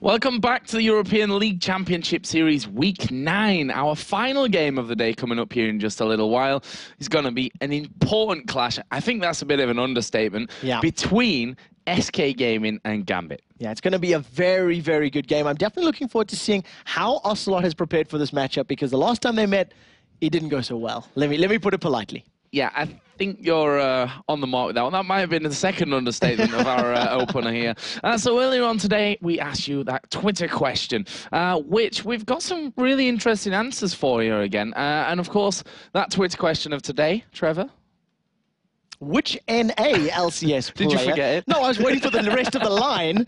Welcome back to the European League Championship Series Week 9. Our final game of the day coming up here in just a little while is going to be an important clash. I think that's a bit of an understatement between SK Gaming and Gambit. Yeah, it's going to be a very, very good game. I'm definitely looking forward to seeing how Ocelot has prepared for this matchup, because the last time they met, it didn't go so well. Let me put it politely. Yeah, I think you're on the mark with that one. That might have been the second understatement of our opener here. So earlier on today, we asked you that Twitter question, which we've got some really interesting answers for here again. And of course, that Twitter question of today, Trevor? Which NA LCS player? Did you forget it? No, I was waiting for the rest of the line.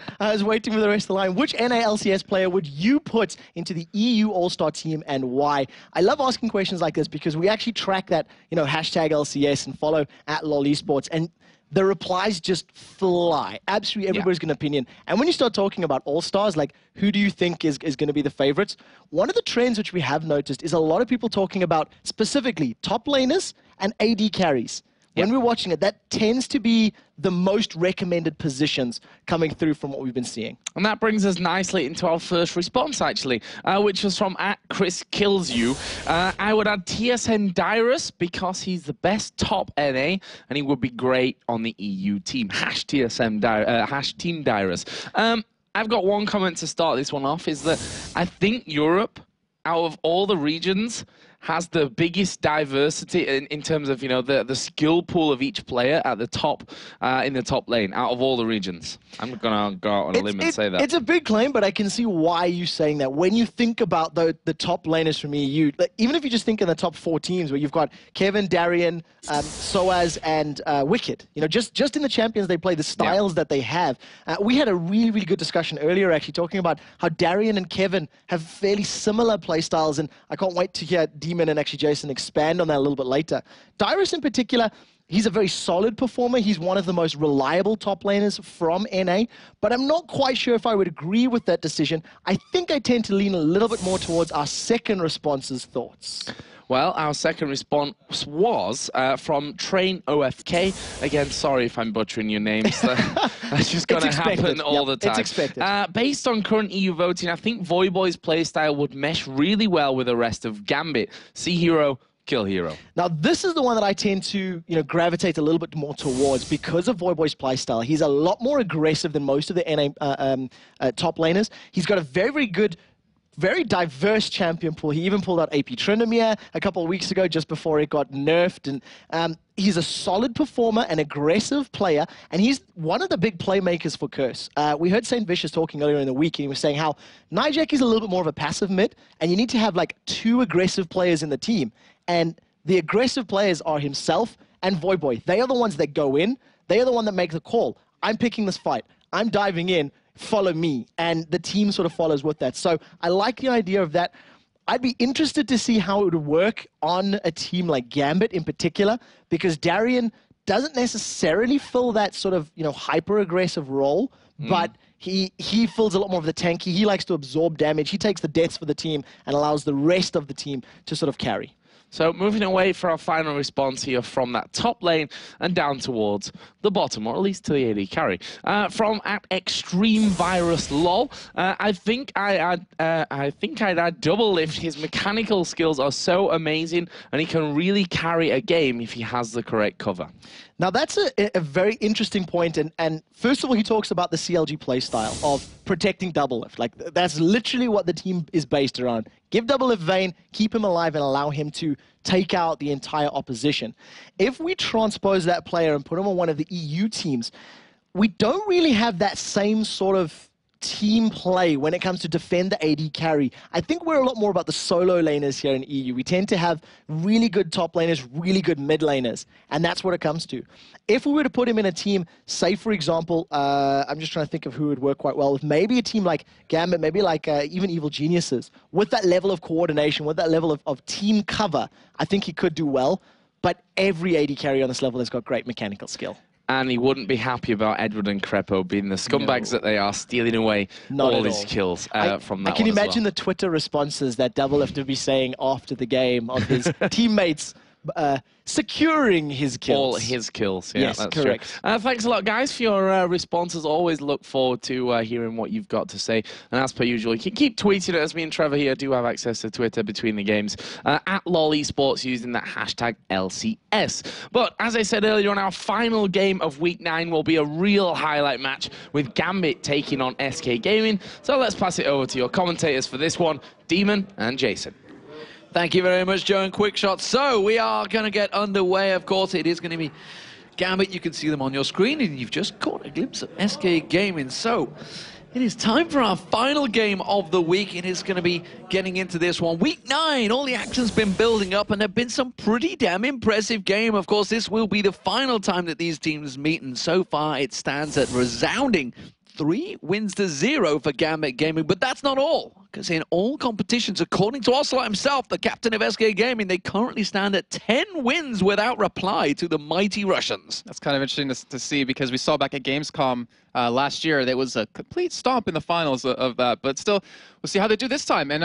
Which NA LCS player would you put into the EU All-Star team and why? I love asking questions like this because we actually track that, hashtag LCS and follow at LOL eSports, and the replies just fly. Absolutely everybody's got an opinion. And when you start talking about All-Stars, like who do you think is going to be the favorites? One of the trends which we have noticed is a lot of people talking about specifically top laners and AD carries. When we're watching it, that tends to be the most recommended positions coming through from what we've been seeing. And that brings us nicely into our first response, actually, which was from @ChrisKillsYou. I would add TSN Dyrus because he's the best top NA, and he would be great on the EU team. #TSN Team Dyrus. I've got one comment to start this one off, is that I think Europe, out of all the regions, has the biggest diversity in terms of, the skill pool of each player at the top, in the top lane, out of all the regions. I'm going to go out on a limb and say that. It's a big claim, but I can see why you're saying that. When you think about the top laners from EU, even if you just think in the top 4 teams where you've got Kevin, Darian, Soaz, and Wicked, just in the champions they play, the styles that they have. We had a really, really good discussion earlier, actually, talking about how Darian and Kevin have fairly similar play styles, and I can't wait to hear Demon and actually Jason expand on that a little bit later. Dyrus in particular, he's a very solid performer. He's one of the most reliable top laners from NA, but I'm not quite sure if I would agree with that decision. I think I tend to lean a little bit more towards our second response's thoughts. Well, our second response was from Train OFK. Again, sorry if I'm butchering your names. That's just going to happen all the time. It's expected. Based on current EU voting, I think Voyboy's playstyle would mesh really well with the rest of Gambit. See hero, kill hero. Now, this is the one that I tend to, gravitate a little bit more towards because of Voyboy's playstyle. He's a lot more aggressive than most of the NA top laners. He's got a very, very good, very diverse champion pool. He even pulled out AP Tryndamere a couple of weeks ago just before it got nerfed. And he's a solid performer, an aggressive player, and he's one of the big playmakers for Curse. We heard St. Vicious talking earlier in the week, and he was saying how Nijak is a little bit more of a passive mid, and you need to have like 2 aggressive players in the team. And the aggressive players are himself and Voyboy. They are the ones that go in. They are the one that make the call. I'm picking this fight. I'm diving in. Follow me, and the team sort of follows with that. So I like the idea of that. I'd be interested to see how it would work on a team like Gambit in particular, because Darian doesn't necessarily fill that sort of, hyper-aggressive role, but he fills a lot more of the tanky. He likes to absorb damage. He takes the deaths for the team and allows the rest of the team to sort of carry. So moving away for our final response here from that top lane and down towards the bottom, or at least to the AD carry. From @ExtremeVirusLol, I think I'd add Double Lift. His mechanical skills are so amazing, and he can really carry a game if he has the correct cover. Now, that's a very interesting point. And first of all, he talks about the CLG playstyle of protecting Double Lift. Like, that's literally what the team is based around. Give Double Lift Vayne, keep him alive, and allow him to take out the entire opposition. If we transpose that player and put him on one of the EU teams, we don't really have that same sort of team play when it comes to defend the AD carry. I think we're a lot more about the solo laners here in EU. We tend to have really good top laners, really good mid laners, and that's what it comes to. If we were to put him in a team, say for example, I'm just trying to think of who would work quite well with maybe a team like Gambit, maybe like even Evil Geniuses, with that level of coordination, with that level of team cover, I think he could do well, but every AD carry on this level has got great mechanical skill. And he wouldn't be happy about Edward and Crepo being the scumbags that they are, stealing away all his kills from that. I can imagine the Twitter responses that Double Lift would be saying after the game of his teammates securing his kills. All his kills, yeah, Yes, that's correct. true. Thanks a lot, guys, for your responses. Always look forward to hearing what you've got to say. And as per usual, you can keep tweeting it, as me and Trevor here do have access to Twitter between the games, at LOL eSports using that hashtag LCS. But as I said earlier on, our final game of Week 9 will be a real highlight match with Gambit taking on SK Gaming. So let's pass it over to your commentators for this one, Demon and Jason. Thank you very much, Joe and Quickshot. So we are going to get underway. Of course, it is going to be Gambit. You can see them on your screen, and you've just caught a glimpse of SK Gaming. So it is time for our final game of the week. It is going to be getting into this one. Week 9, all the action's been building up, and there have been some pretty damn impressive game. Of course, this will be the final time that these teams meet, and so far it stands at resounding 3-0 for Gambit Gaming. But that's not all, because in all competitions, according to Ocelot himself, the captain of SK Gaming, they currently stand at 10 wins without reply to the mighty Russians. That's kind of interesting to see, because we saw back at Gamescom last year, there was a complete stomp in the finals of that. But still, we'll see how they do this time. And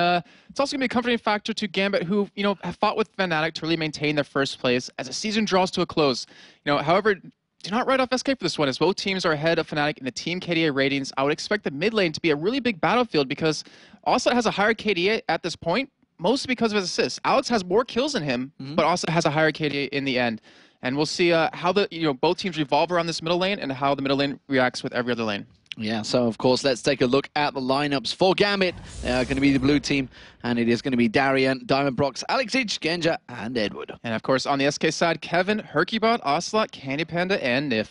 it's also going to be a comforting factor to Gambit, who, have fought with Fnatic to really maintain their first place as the season draws to a close. However, do not write off SK for this one, as both teams are ahead of Fnatic in the team KDA ratings. I would expect the mid lane to be a really big battlefield, because Ocelot has a higher KDA at this point, mostly because of his assists. Alex has more kills than him, but also has a higher KDA in the end. And we'll see how both teams revolve around this middle lane and how the middle lane reacts with every other lane. Yeah, so of course, let's take a look at the lineups for Gambit. They are going to be the blue team, and it is going to be Darian, Diamond Brox, Alexich, Genja, and Edward. And of course, on the SK side, Kevin, Herkybot, Ocelot, Candy Panda, and Nif.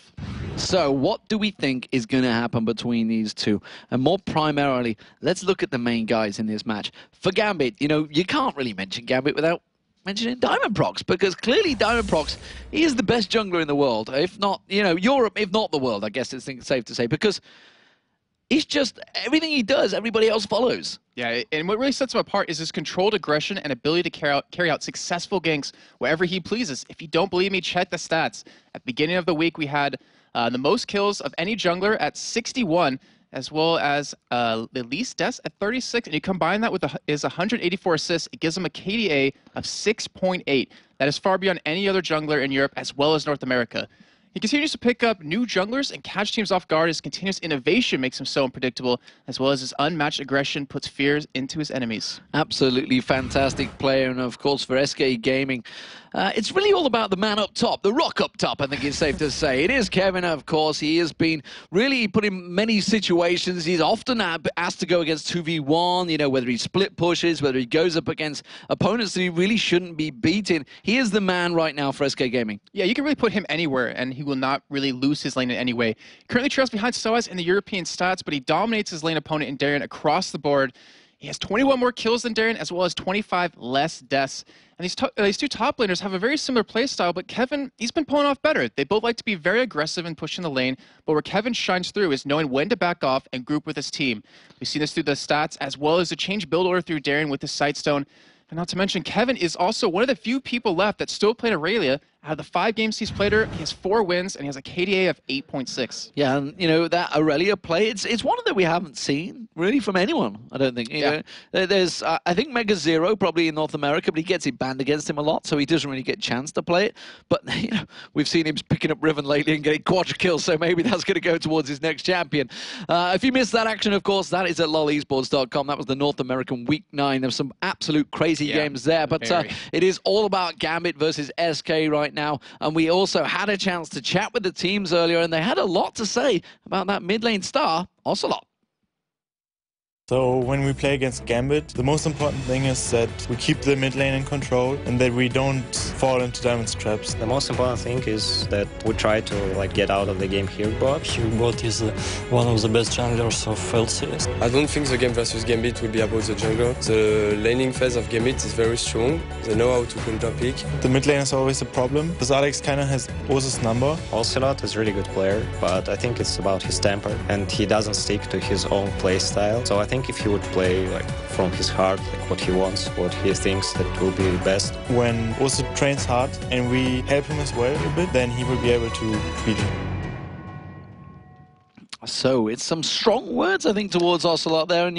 So what do we think is going to happen between these two? And more primarily, let's look at the main guys in this match. For Gambit, you can't really mention Gambit without mentioning Diamond Prox, because clearly Diamond Prox, he is the best jungler in the world, if not, Europe, if not the world, I guess it's safe to say, because he's just, everything he does, everybody else follows. Yeah, and what really sets him apart is his controlled aggression and ability to carry out successful ganks wherever he pleases. If you don't believe me, check the stats. At the beginning of the week, we had the most kills of any jungler at 61, as well as the least deaths at 36. And you combine that with his 184 assists, it gives him a KDA of 6.8. That is far beyond any other jungler in Europe, as well as North America. He continues to pick up new junglers and catch teams off guard. His continuous innovation makes him so unpredictable, as well as his unmatched aggression puts fears into his enemies. Absolutely fantastic player, and of course for SK Gaming, it's really all about the man up top, the rock up top, I think it's safe to say. It is Kevin, of course. He has been really put in many situations. He's often asked to go against 2v1, whether he split pushes, whether he goes up against opponents that he really shouldn't be beating. He is the man right now for SK Gaming. Yeah, you can really put him anywhere, and he will not really lose his lane in any way. Currently trails behind Soaz in the European stats, but he dominates his lane opponent in Darien across the board. He has 21 more kills than Darien, as well as 25 less deaths. And these two top laners have a very similar playstyle, but Kevin, he's been pulling off better. They both like to be very aggressive in pushing the lane, but where Kevin shines through is knowing when to back off and group with his team. We've seen this through the stats, as well as the change build order through Darien with his Sightstone. And not to mention, Kevin is also one of the few people left that still played Aurelia. Out of the 5 games he's played her, he has 4 wins, and he has a KDA of 8.6. Yeah, and that Aurelia play, it's one that we haven't seen really from anyone, I don't think. There's, I think Mega Zero probably in North America, but he gets it banned against him a lot, so he doesn't really get a chance to play it. But we've seen him picking up Riven lately and getting quadra kills, so maybe that's going to go towards his next champion. If you missed that action, of course, that is at lolesports.com. That was the North American Week 9. There's some absolute crazy games there, but it is all about Gambit versus SK right now. And we also had a chance to chat with the teams earlier, and they had a lot to say about that mid lane star, Ocelot. So when we play against Gambit, the most important thing is that we keep the mid lane in control and that we don't fall into Diamond's traps. The most important thing is that we try to get out of the game Herkybot. Herkybot is one of the best junglers of LCS. I don't think the game versus Gambit will be about the jungler. The laning phase of Gambit is very strong. They know how to counter pick. The mid lane is always a problem because Alex kind of has Oza's number. Ocelot is a really good player, but I think it's about his temper and he doesn't stick to his own play style. So I think if he would play from his heart, what he wants, what he thinks that will be best. When Oza trains hard and we help him as well a bit, then he will be able to beat him. So it's some strong words, I think, towards Ocelot there. And,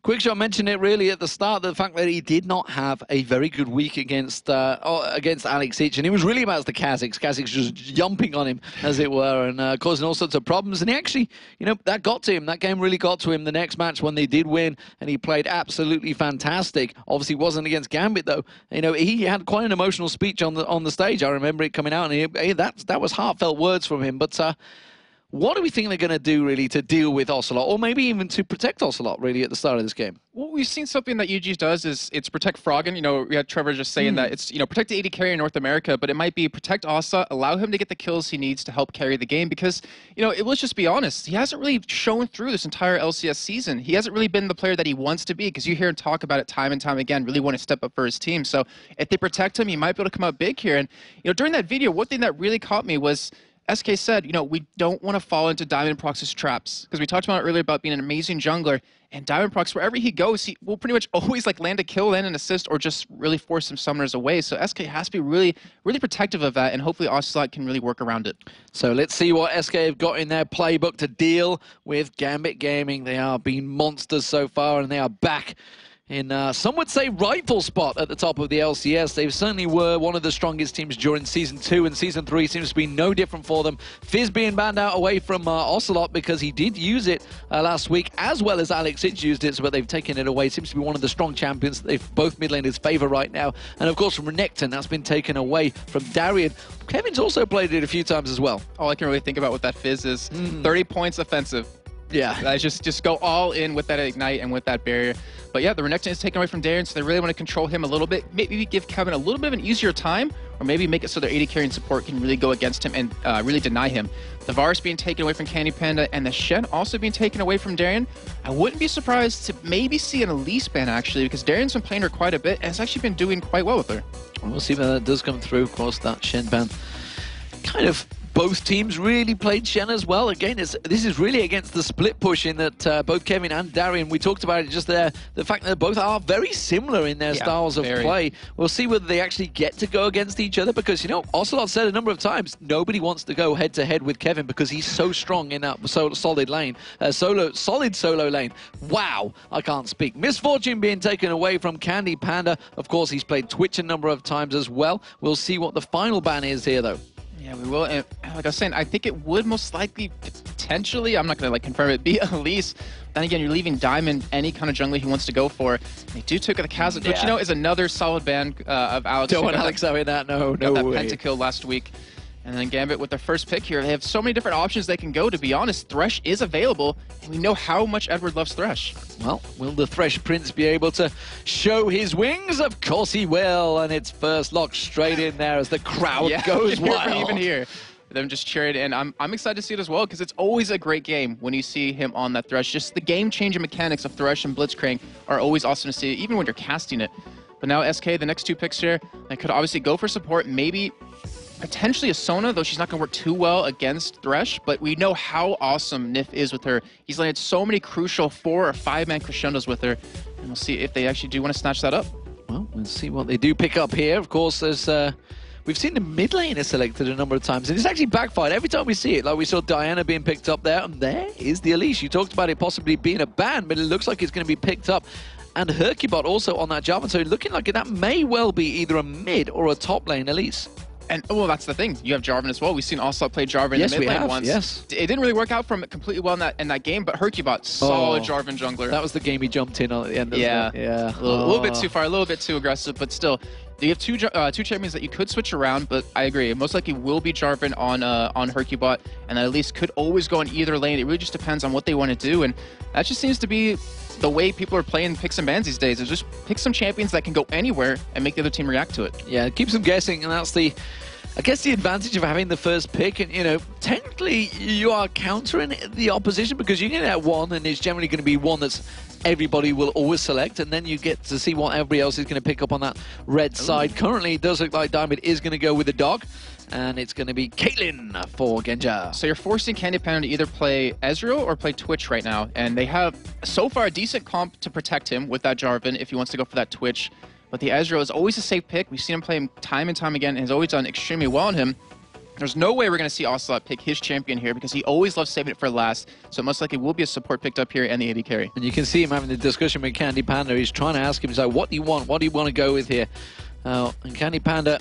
Quickshot mentioned it really at the start, the fact that he did not have a very good week against Alex Ich, and it was really about the Kazakhs. Kazakhs just jumping on him, as it were, and causing all sorts of problems. And he actually, you know, that got to him. That game really got to him the next match when they did win, and he played absolutely fantastic. Obviously, wasn't against Gambit though. You know, he had quite an emotional speech on the stage. I remember it coming out, and that was heartfelt words from him. But what do we think they're going to do, really, to deal with Ocelot, or maybe even to protect Ocelot, really, at the start of this game? Well, we've seen something that UG does is it's protect Froggen. You know, we had Trevor just saying that it's, you know, protect the AD carry in North America, but it might be protect Osa, allow him to get the kills he needs to help carry the game because, you know, let's just be honest, he hasn't really shown through this entire LCS season. He hasn't really been the player that he wants to be because you hear him talk about it time and time again, really want to step up for his team. So if they protect him, he might be able to come out big here. And, you know, during that video, one thing that really caught me was SK said, you know, we don't want to fall into Diamond Prox's traps because we talked about it earlier about being an amazing jungler, and Diamond Prox, wherever he goes, he will pretty much always like land a kill, land an assist, or just really force some summoners away. So SK has to be really, really protective of that, and hopefully Ocelot can really work around it. So let's see what SK have got in their playbook to deal with Gambit Gaming. They are being monsters so far, and they are back in, some would say, rightful spot at the top of the LCS. They certainly were one of the strongest teams during Season 2, and Season 3 seems to be no different for them. Fizz being banned out away from Ocelot because he did use it last week, as well as Alex Ich used it, but they've taken it away. Seems to be one of the strong champions that they've both mid laners favour right now. And of course from Renekton, that's been taken away from Darian. Kevin's also played it a few times as well. All I can really think about with that Fizz is 30 points offensive. Yeah. Just go all in with that Ignite and with that barrier. But yeah, the Renekton is taken away from Darren, so they really want to control him a little bit. Maybe give Kevin a little bit of an easier time, or maybe make it so their AD carrying support can really go against him and really deny him. The Varus being taken away from Candy Panda, and the Shen also being taken away from Darren. I wouldn't be surprised to maybe see an Elise ban, actually, because Darren's been playing her quite a bit, and has actually been doing quite well with her. We'll see whether that does come through. Of course, that Shen ban kind of... Both teams really played Shen as well. Again, this is really against the split push in that both Kevin and Darian, we talked about it just there, the fact that both are very similar in their styles of play. We'll see whether they actually get to go against each other because, you know, Ocelot said a number of times, nobody wants to go head-to-head with Kevin because he's so strong in that solid lane, solid solo lane. Wow, I can't speak. Misfortune being taken away from Candy Panda. Of course, he's played Twitch a number of times as well. We'll see what the final ban is here, though. Yeah, we will. And like I was saying, I think it would most likely, potentially, I'm not going to like confirm it, be Elise. Then again, you're leaving Diamond any kind of jungler he wants to go for. They do take the Kazakhs, which, you know, is another solid ban of Alex. Don't want Alex having that, no that way. pentakill last week. And then Gambit with their first pick here. They have so many different options they can go, to be honest. Thresh is available, and we know how much Edward loves Thresh. Well, will the Thresh Prince be able to show his wings? Of course he will, and it's first lock straight in there as the crowd goes wild. Even here, them just cheering, and I'm excited to see it as well, because it's always a great game when you see him on that Thresh. Just the game-changing mechanics of Thresh and Blitzcrank are always awesome to see, even when you're casting it. But now SK, the next two picks here, they could obviously go for support, maybe potentially a Sona, though she's not going to work too well against Thresh, but we know how awesome Nif is with her. He's landed so many crucial 4 or 5-man crescendos with her, and we'll see if they actually do want to snatch that up. Well, we'll see what they do pick up here. Of course, there's... We've seen the mid laner selected a number of times, and it's actually backfired every time we see it. Like we saw Diana being picked up there, and there is the Elise. You talked about it possibly being a ban, but it looks like it's going to be picked up. And Hercubot also on that Jarvan, so looking like that may well be either a mid or a top lane Elise. And, well, that's the thing. You have Jarvan as well. We've seen Ocelot play Jarvan in the mid lane once. Yes, it didn't really work out for him completely well in that game, but Hercubot, solid Jarvan jungler. That was the game he jumped in on at the end of yeah. it. Yeah, a little bit too far, a little bit too aggressive, but still. You have two champions that you could switch around, but I agree. It most likely will be Jarvan on Hercubot, and that at least could always go in either lane. It really just depends on what they want to do, and that just seems to be the way people are playing picks and bans these days. Is just pick some champions that can go anywhere and make the other team react to it. Yeah, it keeps them guessing, and that's the... I guess the advantage of having the first pick, and, you know, technically you are countering the opposition because you get that one, and it's generally going to be one that's everybody will always select, and then you get to see what everybody else is going to pick up on that red side. Currently, it does look like Diamond is going to go with the dog, and it's going to be Caitlyn for Genja. So you're forcing Candy Panda to either play Ezreal or play Twitch right now, and they have, so far, a decent comp to protect him with that Jarvan if he wants to go for that Twitch. But the Ezreal is always a safe pick. We've seen him play him time and time again, and has always done extremely well on him. There's no way we're going to see Ocelot pick his champion here because he always loves saving it for last. So it most likely will be a support picked up here and the AD carry. And you can see him having the discussion with Candy Panda. He's trying to ask him, he's like, what do you want? What do you want to go with here? And Candy Panda,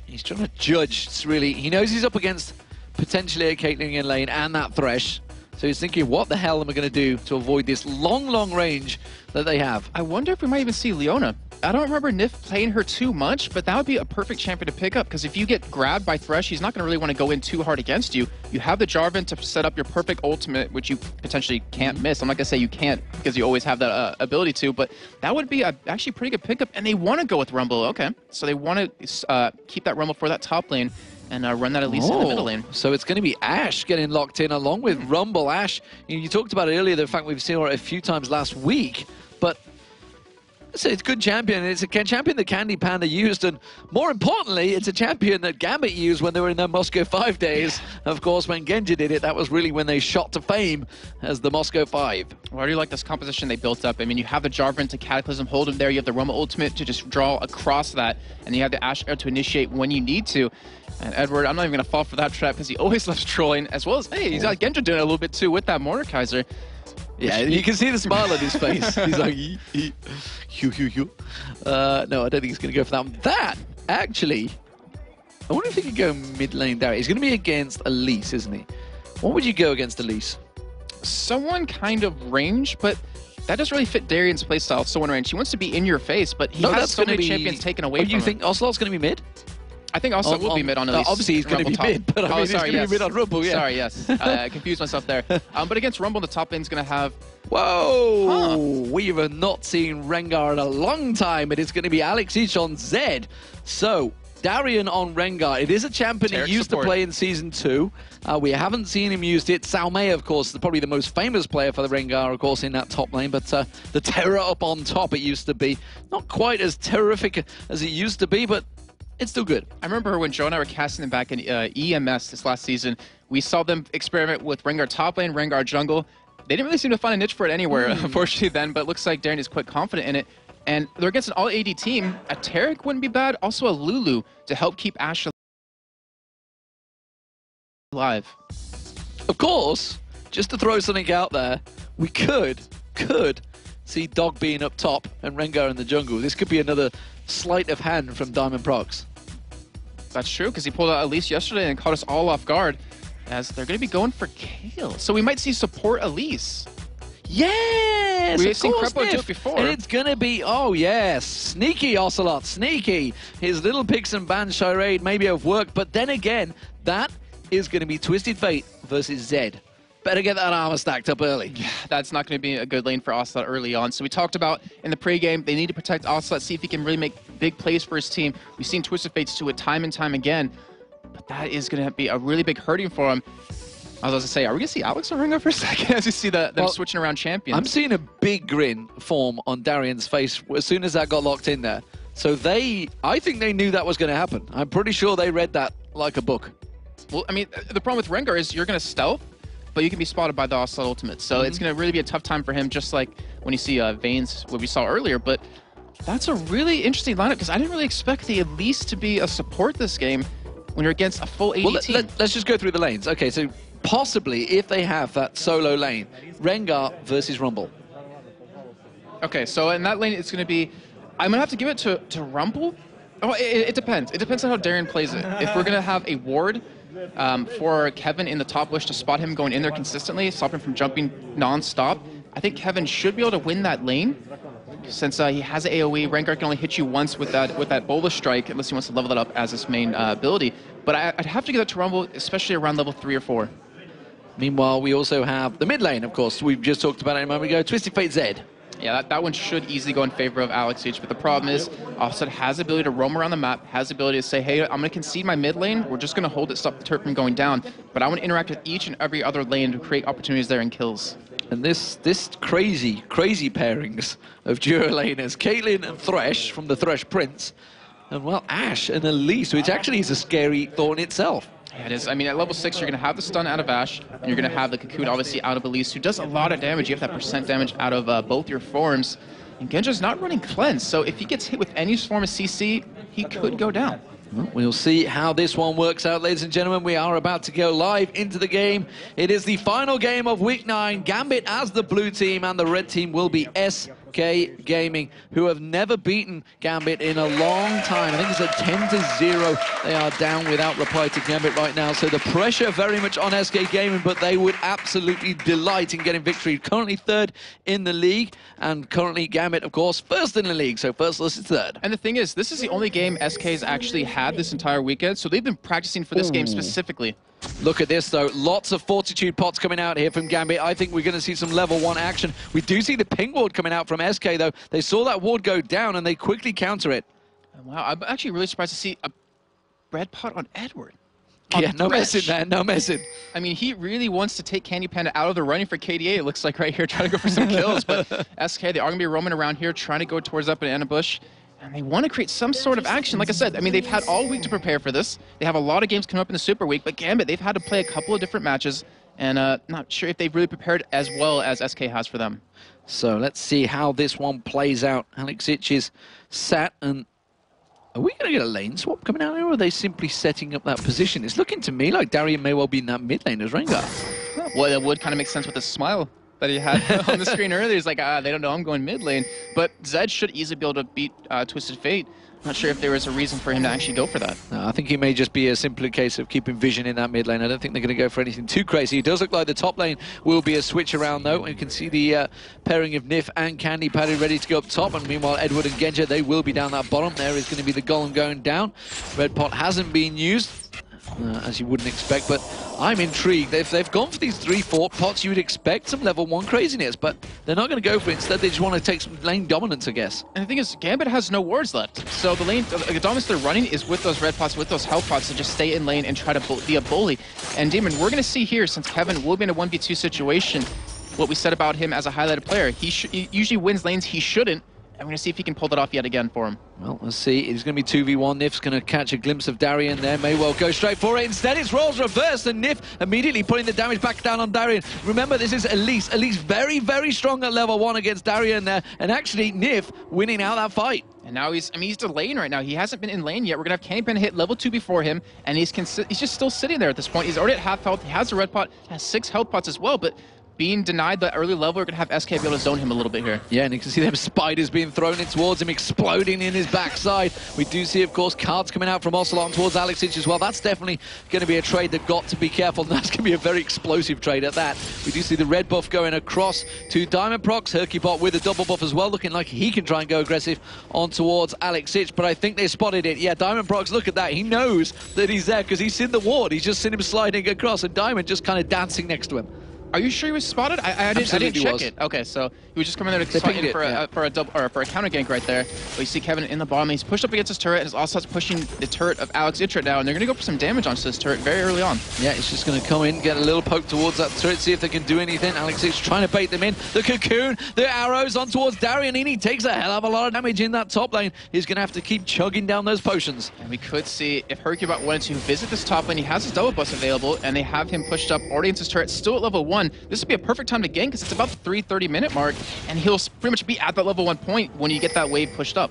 he's trying to judge. It's really, he knows he's up against potentially a Caitlyn in lane and that Thresh. So he's thinking, what the hell am I going to do to avoid this long range that they have? I wonder if we might even see Leona. I don't remember Nif playing her too much, but that would be a perfect champion to pick up because if you get grabbed by Thresh, he's not going to really want to go in too hard against you. You have the Jarvan to set up your perfect ultimate, which you potentially can't miss. I'm not going to say you can't because you always have that ability to, but that would be actually pretty good pickup, and they want to go with Rumble. Okay, so they want to keep that Rumble for that top lane and run that at least in the middle lane. So it's going to be Ashe getting locked in along with Rumble. Ashe, you talked about it earlier, the fact we've seen her a few times last week, but it's a good champion. It's a champion that Candy Panda used, and more importantly, it's a champion that Gambit used when they were in their Moscow 5 days. Of course, when Genji did it, that was really when they shot to fame as the Moscow 5. Well, I really like this composition they built up. I mean, you have the Jarvan to Cataclysm, hold him there. You have the Roma ultimate to just draw across that, and you have the Ashe to initiate when you need to. And Edward, I'm not even going to fall for that trap because he always loves trolling, as well as, hey, he's got Genji doing it a little bit too with that Mordekaiser. Yeah, you can see the smile on his face. He's like, no, I don't think he's going to go for that one. That, actually, I wonder if he could go mid lane there. He's going to be against Elise, isn't he? What would you go against Elise? Someone kind of range, but that doesn't really fit Darian's playstyle. Someone range. He wants to be in your face, but he has so many champions taken away from him. You think Ocelot's going to be mid? I think Ocelot will be mid on Elise. Obviously, he's going to be mid, but I mean, he's going to be mid on Rumble, yeah. Sorry, yes. I confused myself there. But against Rumble, the top lane's going to have... Whoa! We have not seen Rengar in a long time. It is going to be Alex Each on Zed. So, Darian on Rengar. It is a champion he used to play in Season 2. We haven't seen him used it. Salmei, of course, is probably the most famous player for the Rengar, of course, in that top lane. But the terror up on top, it used to be. Not quite as terrific as it used to be, but it's still good. I remember when Joe and I were casting them back in EMS this last season, we saw them experiment with Rengar top lane, Rengar jungle. They didn't really seem to find a niche for it anywhere, unfortunately, then, but it looks like Darren is quite confident in it. And they're against an all-AD team. A Taric wouldn't be bad, also a Lulu to help keep Ashe alive. Of course, just to throw something out there, we could see Dog being up top and Rengar in the jungle. This could be another sleight of hand from Diamond Prox. That's true, because he pulled out Elise yesterday and caught us all off guard, as they're going to be going for Kayle. So we might see support Elise. Yes! We've seen Crepo do it before. And it's going to be, oh yes, sneaky Ocelot, sneaky. His little picks and bans charade maybe have worked, but then again, that is going to be Twisted Fate versus Zed. Better get that armor stacked up early. Yeah, that's not going to be a good lane for Ocelot early on. So we talked about in the pregame, they need to protect Ocelot, see if he can really make big plays for his team. We've seen Twisted Fates do it time and time again, but that is going to be a really big hurting for him. I was about to say, are we going to see Alex on Rengar for a second as you see them switching around champions? I'm seeing a big grin form on Darian's face as soon as that got locked in there. So I think they knew that was going to happen. I'm pretty sure they read that like a book. Well, I mean, the problem with Rengar is you're going to stealth, but you can be spotted by the Ocelot ultimate. So it's going to really be a tough time for him, just like when you see Vayne's, what we saw earlier. But that's a really interesting lineup, because I didn't really expect the Elise to be a support this game when you're against a full AD team. Let's just go through the lanes. Okay, so possibly, if they have that solo lane, Rengar versus Rumble. Okay, so in that lane, it's going to be... I'm going to have to give it to Rumble. Oh, it depends. It depends on how Darren plays it. If we're going to have a ward for Kevin in the top bush to spot him going in there consistently, stop him from jumping non-stop, I think Kevin should be able to win that lane. Since he has an AoE, Rengar can only hit you once with that Bola Strike, unless he wants to level that up as his main ability. But I'd have to give that to Rumble, especially around level 3 or 4. Meanwhile, we also have the mid lane, of course. We've just talked about it a moment ago. Twisted Fate Zed. Yeah, that one should easily go in favor of Alex H. But the problem is, Offset has the ability to roam around the map, has the ability to say, hey, I'm going to concede my mid lane. We're just going to hold it, stop the turret from going down. But I want to interact with each and every other lane to create opportunities there and kills. And this crazy pairings of duo laners, Caitlyn and Thresh from the Thresh Prince, and well, Ashe and Elise, which actually is a scary thought in itself. Yeah, it is. I mean, at level 6, you're going to have the stun out of Ashe, and you're going to have the Cocoon, obviously, out of Elise, who does a lot of damage. You have that percent damage out of both your forms. And Genja's not running Cleanse, so if he gets hit with any form of CC, he could go down. Well, we'll see how this one works out, ladies and gentlemen. We are about to go live into the game. It is the final game of Week 9. Gambit as the blue team, and the red team will be SK Gaming, who have never beaten Gambit in a long time. I think it's a 10-0. They are down without reply to Gambit right now, so the pressure very much on SK Gaming, but they would absolutely delight in getting victory. Currently third in the league, and currently Gambit, of course, first in the league, so first versus third. And the thing is, this is the only game SK's actually had this entire weekend, so they've been practicing for this game specifically. Look at this, though. Lots of fortitude pots coming out here from Gambit. I think we're going to see some level 1 action. We do see the ping ward coming out from SK, though. They saw that ward go down, and they quickly counter it. Wow, I'm actually really surprised to see a red pot on Edward. Yeah, no messing, man. No messing. I mean, he really wants to take Candy Panda out of the running for KDA, it looks like right here, trying to go for some kills. But SK, they are going to be roaming around here, trying to go towards that banana bush. And they want to create some sort of action. Like I said, I mean, they've had all week to prepare for this. They have a lot of games coming up in the Super Week, but Gambit, they've had to play a couple of different matches, and not sure if they've really prepared as well as SK has for them. So let's see how this one plays out. Alexic is sat, and are we going to get a lane swap coming out here, or are they simply setting up that position? It's looking to me like Darian may well be in that mid lane as Rengar. Well, that would kind of make sense with the smile that he had on the screen earlier. He's like, they don't know I'm going mid lane. But Zed should easily be able to beat Twisted Fate. Not sure if there was a reason for him to actually go for that. No, I think he may just be a simpler case of keeping vision in that mid lane. I don't think they're going to go for anything too crazy. It does look like the top lane will be a switch around, though. You can see the pairing of Nif and Candy Paddy ready to go up top. And meanwhile, Edward and Genja, they will be down that bottom. There is going to be the golem going down. Red pot hasn't been used, as you wouldn't expect, but I'm intrigued. If they've gone for these 3-4 pots, you would expect some level 1 craziness, but they're not going to go for it. Instead, they just want to take some lane dominance, I guess. And the thing is, Gambit has no wards left. So the lane, the dominance they're running is with those red pots, with those health pots, to just stay in lane and try to be a bully. And Demon, we're going to see here, since Kevin will be in a 1v2 situation, what we said about him as a highlighted player. He usually wins lanes he shouldn't. I'm going to see if he can pull that off yet again for him. Well, let's see. It's going to be 2v1. Nif's going to catch a glimpse of Darian there. May well go straight for it. Instead, it's roles reversed, and Nif immediately putting the damage back down on Darian. Remember, this is Elise. Elise very, very strong at level 1 against Darian there. And actually, Nif winning out that fight. And now he's delaying right now. He hasn't been in lane yet. We're going to have Candy Panda hit level 2 before him, and he's just still sitting there at this point. He's already at half health. He has a red pot, has 6 health pots as well, but being denied the early level, we're going to have SK be able to zone him a little bit here. Yeah, and you can see them spiders being thrown in towards him, exploding in his backside. We do see, of course, cards coming out from Ocelot towards Alexic as well. That's definitely going to be a trade that got to be careful. That's going to be a very explosive trade at that. We do see the red buff going across to Diamond Prox. Hercubot with a double buff as well, looking like he can try and go aggressive on towards Alexic, but I think they spotted it. Yeah, Diamond Prox, look at that. He knows that he's there because he's seen the ward. He's just seen him sliding across, and Diamond just kind of dancing next to him. Are you sure he was spotted? I didn't check it. Okay, so he was just coming there to slide in for a counter gank right there. But you see Kevin in the bottom. He's pushed up against his turret, and is also pushing the turret of Alex Itret now, and they're going to go for some damage onto this turret very early on. Yeah, he's just going to come in, get a little poke towards that turret, see if they can do anything. Alex is trying to bait them in. The cocoon, the arrows on towards Darian, and he takes a hell of a lot of damage in that top lane. He's going to have to keep chugging down those potions. And we could see if Hercubot wanted to visit this top lane, he has his double buffs available, and they have him pushed up already into his turret, still at level 1. This would be a perfect time to gank because it's about the 3:30-minute mark, and he'll pretty much be at that level 1 point when you get that wave pushed up.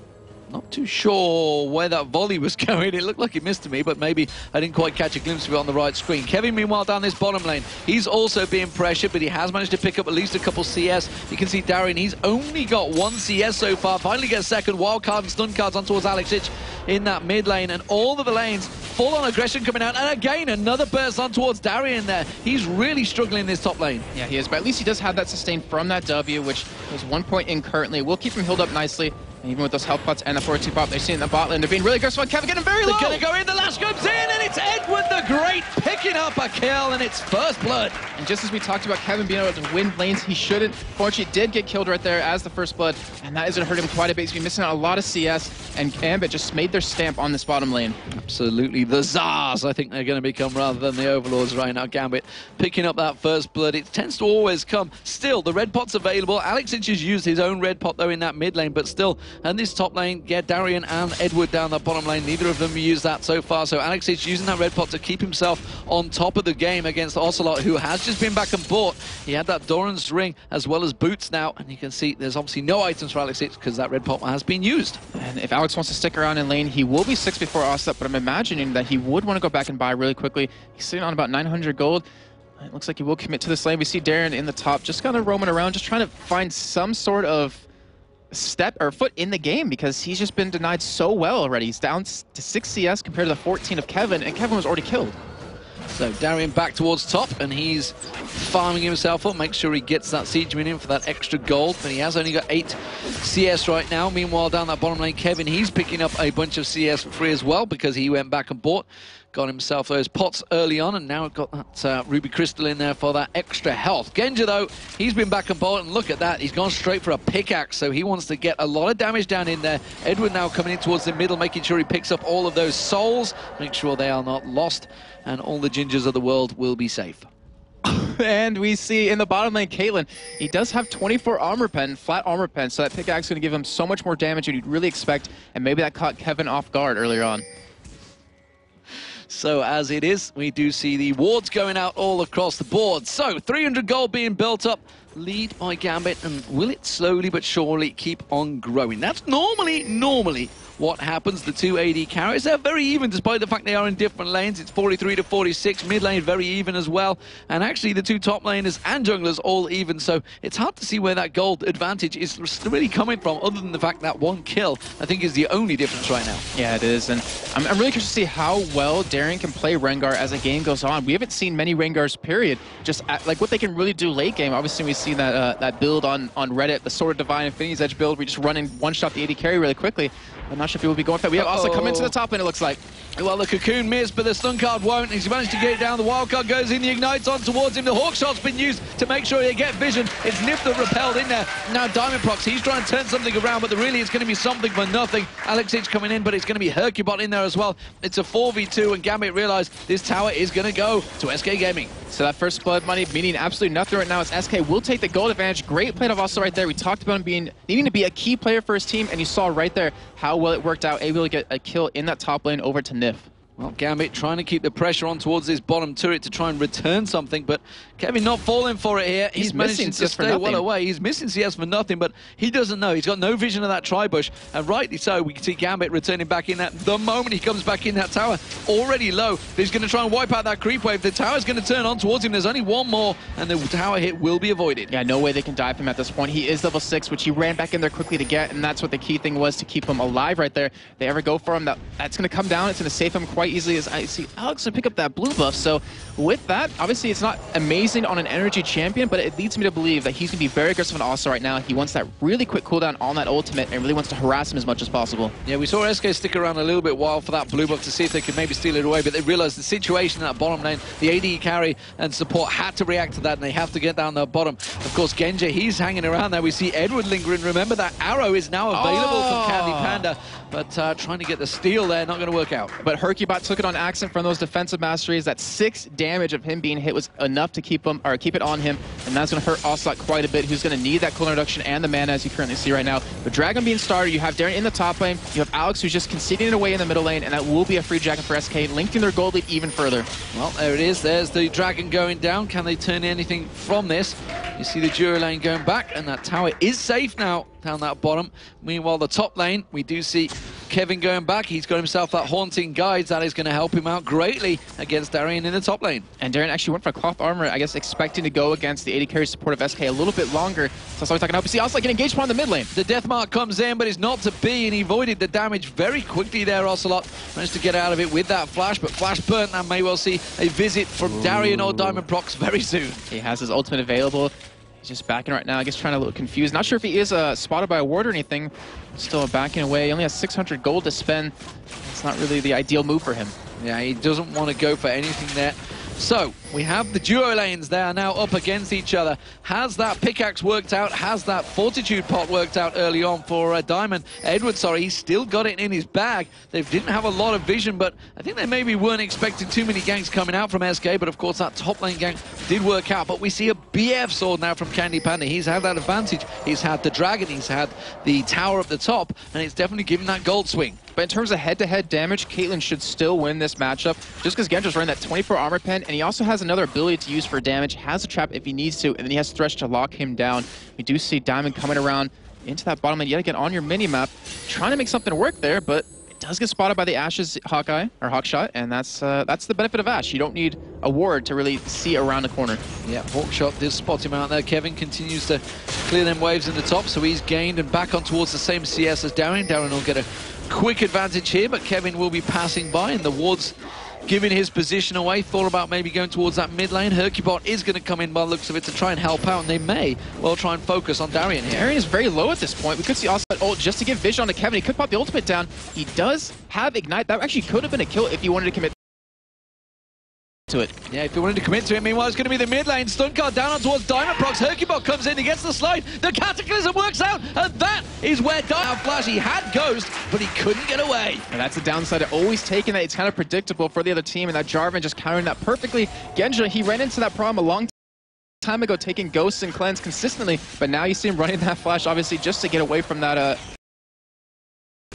Not too sure where that volley was going. It looked like it missed me, but maybe I didn't quite catch a glimpse of it on the right screen. Kevin, meanwhile, down this bottom lane, he's also being pressured, but he has managed to pick up at least a couple CS. You can see Darian, he's only got 1 CS so far. Finally gets second wild card and stun cards on towards Alexic in that mid lane, and all of the lanes full on aggression coming out, and again another burst on towards Darian there. He's really struggling in this top lane. Yeah, he is, but at least he does have that sustain from that W, which is 1 point in currently. We'll keep him healed up nicely. And even with those health pots and the 4-2 pop, they're seeing the bot lane. They're being really aggressive on Kevin, getting very low. They're going to go in, the lash comes in, and it's Edward the Great picking up a kill, and it's first blood. And just as we talked about Kevin being able to win lanes he shouldn't, fortunately did get killed right there as the first blood, and that is going to hurt him quite a bit. He's been missing out a lot of CS, and Gambit just made their stamp on this bottom lane. Absolutely, the Czars, I think they're going to become rather than the Overlords right now. Gambit picking up that first blood. It tends to always come. Still, the red pot's available. Alexic has used his own red pot, though, in that mid lane, but still, and this top lane, get Darian and Edward down the bottom lane. Neither of them used that so far, so Alexic using that red pot to keep himself on top of the game against Ocelot, who has just been back and bought. He had that Doran's ring as well as boots now, and you can see there's obviously no items for Alex because that red pot has been used. And if Alex wants to stick around in lane, he will be 6 before Ocelot, but I'm imagining that he would want to go back and buy really quickly. He's sitting on about 900 gold. It looks like he will commit to this lane. We see Darren in the top, just kind of roaming around, just trying to find some sort of step or foot in the game, because he's just been denied so well already. He's down to 6 CS compared to the 14 of Kevin, and Kevin was already killed. So Darian back towards top, and he's farming himself up, make sure he gets that siege minion for that extra gold, but he has only got 8 CS right now. Meanwhile, down that bottom lane, Kevin, he's picking up a bunch of CS for free as well, because he went back and bought, got himself those pots early on, and now got that ruby crystal in there for that extra health. Genja, though, he's been back and bought, and look at that, he's gone straight for a pickaxe, so he wants to get a lot of damage down in there. Edward now coming in towards the middle, making sure he picks up all of those souls, make sure they are not lost, and all the gingers of the world will be safe. And we see in the bottom lane, Caitlyn, he does have 24 armor pen, flat armor pen, so that pickaxe is going to give him so much more damage than you'd really expect, and maybe that caught Kevin off guard earlier on. So as it is, we do see the wards going out all across the board. So 300 gold being built up, lead by Gambit, and will it slowly but surely keep on growing? That's normally what happens. The two AD carries, they're very even despite the fact they are in different lanes. It's 43 to 46, mid lane very even as well, and actually the two top laners and junglers all even, so it's hard to see where that gold advantage is really coming from, other than the fact that one kill I think is the only difference right now. Yeah, it is, and I'm really curious to see how well Darren can play Rengar as the game goes on. We haven't seen many Rengars, period, just like what they can really do late game. Obviously we've seen that that build on Reddit, the Sword of Divine Infinity's Edge build, we just run in one-shot the AD carry really quickly. I'm not sure if he will be going for that. We have also come into the top lane, it looks like. Well, the Cocoon missed, but the stun card won't. He's managed to get it down. The wild card goes in, the ignites on towards him. The hawk shot's been used to make sure they get vision. It's Nif that repelled in there. Now Diamond Prox, he's trying to turn something around, but really it's going to be something for nothing. Alex H coming in, but it's going to be Hercubot in there as well. It's a 4v2, and Gambit realized this tower is going to go to SK Gaming. So that first blood money meaning absolutely nothing right now, as SK will take the gold advantage. Great play of also right there. We talked about him needing to be a key player for his team, and you saw right there how well it worked out, able to get a kill in that top lane over to Nif. Well, Gambit trying to keep the pressure on towards this bottom turret to try and return something, but Kevin not falling for it here. He's managing to stay well away. He's missing CS for nothing, but he doesn't know. He's got no vision of that tri-bush, and rightly so. We can see Gambit returning back in that. The moment he comes back in that tower, already low, he's going to try and wipe out that creep wave. The tower's going to turn on towards him. There's only one more, and the tower hit will be avoided. Yeah, no way they can dive him at this point. He is level 6, which he ran back in there quickly to get, and that's what the key thing was, to keep him alive right there. If they ever go for him, that's going to come down. It's going to save him quite easily, as I see Alex to pick up that blue buff. So with that, obviously it's not amazing on an energy champion, but it leads me to believe that he's going to be very aggressive on Asa right now. He wants that really quick cooldown on that ultimate and really wants to harass him as much as possible. Yeah, we saw SK stick around a little bit while for that blue buff to see if they could maybe steal it away, but they realized the situation in that bottom lane, the AD carry and support had to react to that, and they have to get down the bottom. Of course, Genja, he's hanging around there. We see Edward lingering. Remember, that arrow is now available from Candy Panda, but trying to get the steal there, not going to work out. But Hercubot took it on accident from those defensive masteries. That 6 damage of him being hit was enough to keep it on him, and that's going to hurt Ocelot quite a bit, who's going to need that cooldown reduction and the mana, as you currently see right now. The Dragon being started, you have Darren in the top lane, you have Alex who's just conceding it away in the middle lane, and that will be a free Dragon for SK, linking their gold lead even further. Well, there it is. There's the Dragon going down. Can they turn anything from this? You see the duo lane going back, and that tower is safe now down that bottom. Meanwhile, the top lane, we do see Kevin going back. He's got himself that Haunting Guides. That is going to help him out greatly against Darian in the top lane. And Darren actually went for cloth armor, I guess expecting to go against the AD carry support of SK a little bit longer. So that's why we're talking about. See, also like an engaged upon the mid lane. The death mark comes in, but it's not to be, and he avoided the damage very quickly there. Ocelot managed to get out of it with that flash, but flash burnt, and may well see a visit from Darian or Diamond Prox very soon. He has his ultimate available. He's just backing right now, I guess trying to look confused. Not sure if he is spotted by a ward or anything. Still backing away. He only has 600 gold to spend. It's not really the ideal move for him. Yeah, he doesn't want to go for anything there. So, we have the duo lanes. They are now up against each other. Has that pickaxe worked out? Has that fortitude pot worked out early on for Diamond? Edward, sorry, he's still got it in his bag. They didn't have a lot of vision, but I think they maybe weren't expecting too many ganks coming out from SK, but of course that top lane gank did work out. But we see a BF sword now from Candy Panda. He's had that advantage. He's had the dragon, he's had the tower up the top, and it's definitely given that gold swing. but in terms of head-to-head damage, Caitlyn should still win this matchup just because Gendra's running that 24 armor pen, and he also has another ability to use for damage, has a trap if he needs to, and then he has Thresh to lock him down. We do see Diamond coming around into that bottom lane yet again on your mini-map, trying to make something work there, but it does get spotted by the Ashe's Hawkeye, or Hawkshot, and that's the benefit of Ashe. You don't need a ward to really see around the corner. Yeah, Hawkshot did spot him out there. Kevin continues to clear them waves in the top, so he's gained and back on towards the same CS as Darien. Darien will get a quick advantage here, but Kevin will be passing by, and the ward's giving his position away. Thought about maybe going towards that mid lane. Hercubot is going to come in by the looks of it to try and help out, and they may well try and focus on Darien here. Darien is very low at this point. We could see also that ult just to give vision on to Kevin. He could pop the ultimate down. He does have Ignite. That actually could have been a kill if he wanted to commit to it. Yeah, if he wanted to commit to it. Meanwhile, it's going to be the mid lane. Stun card down on towards Diamond Prox. Hercubot comes in, he gets the slide. The Cataclysm works out, and that is where Diamond Flash, he had Ghost, but he couldn't get away. And that's the downside of always taking that. It's kind of predictable for the other team, and that Jarvan just countering that perfectly. Genja, he ran into that problem a long time ago, taking Ghosts and Cleanse consistently, but now you see him running that Flash, obviously, just to get away from that.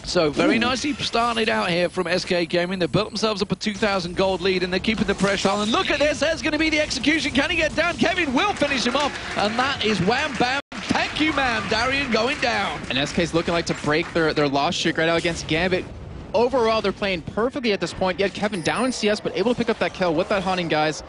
So very nicely started out here from SK Gaming. They built themselves up a 2,000 gold lead, and they're keeping the pressure on. And look at this, there's going to be the execution. Can he get down? Kevin will finish him off, and that is wham bam. Thank you, ma'am. Darien going down. And SK's looking like to break their loss streak right now against Gambit. Overall, they're playing perfectly at this point. Yet Kevin down in CS, but able to pick up that kill with that Haunting, guys.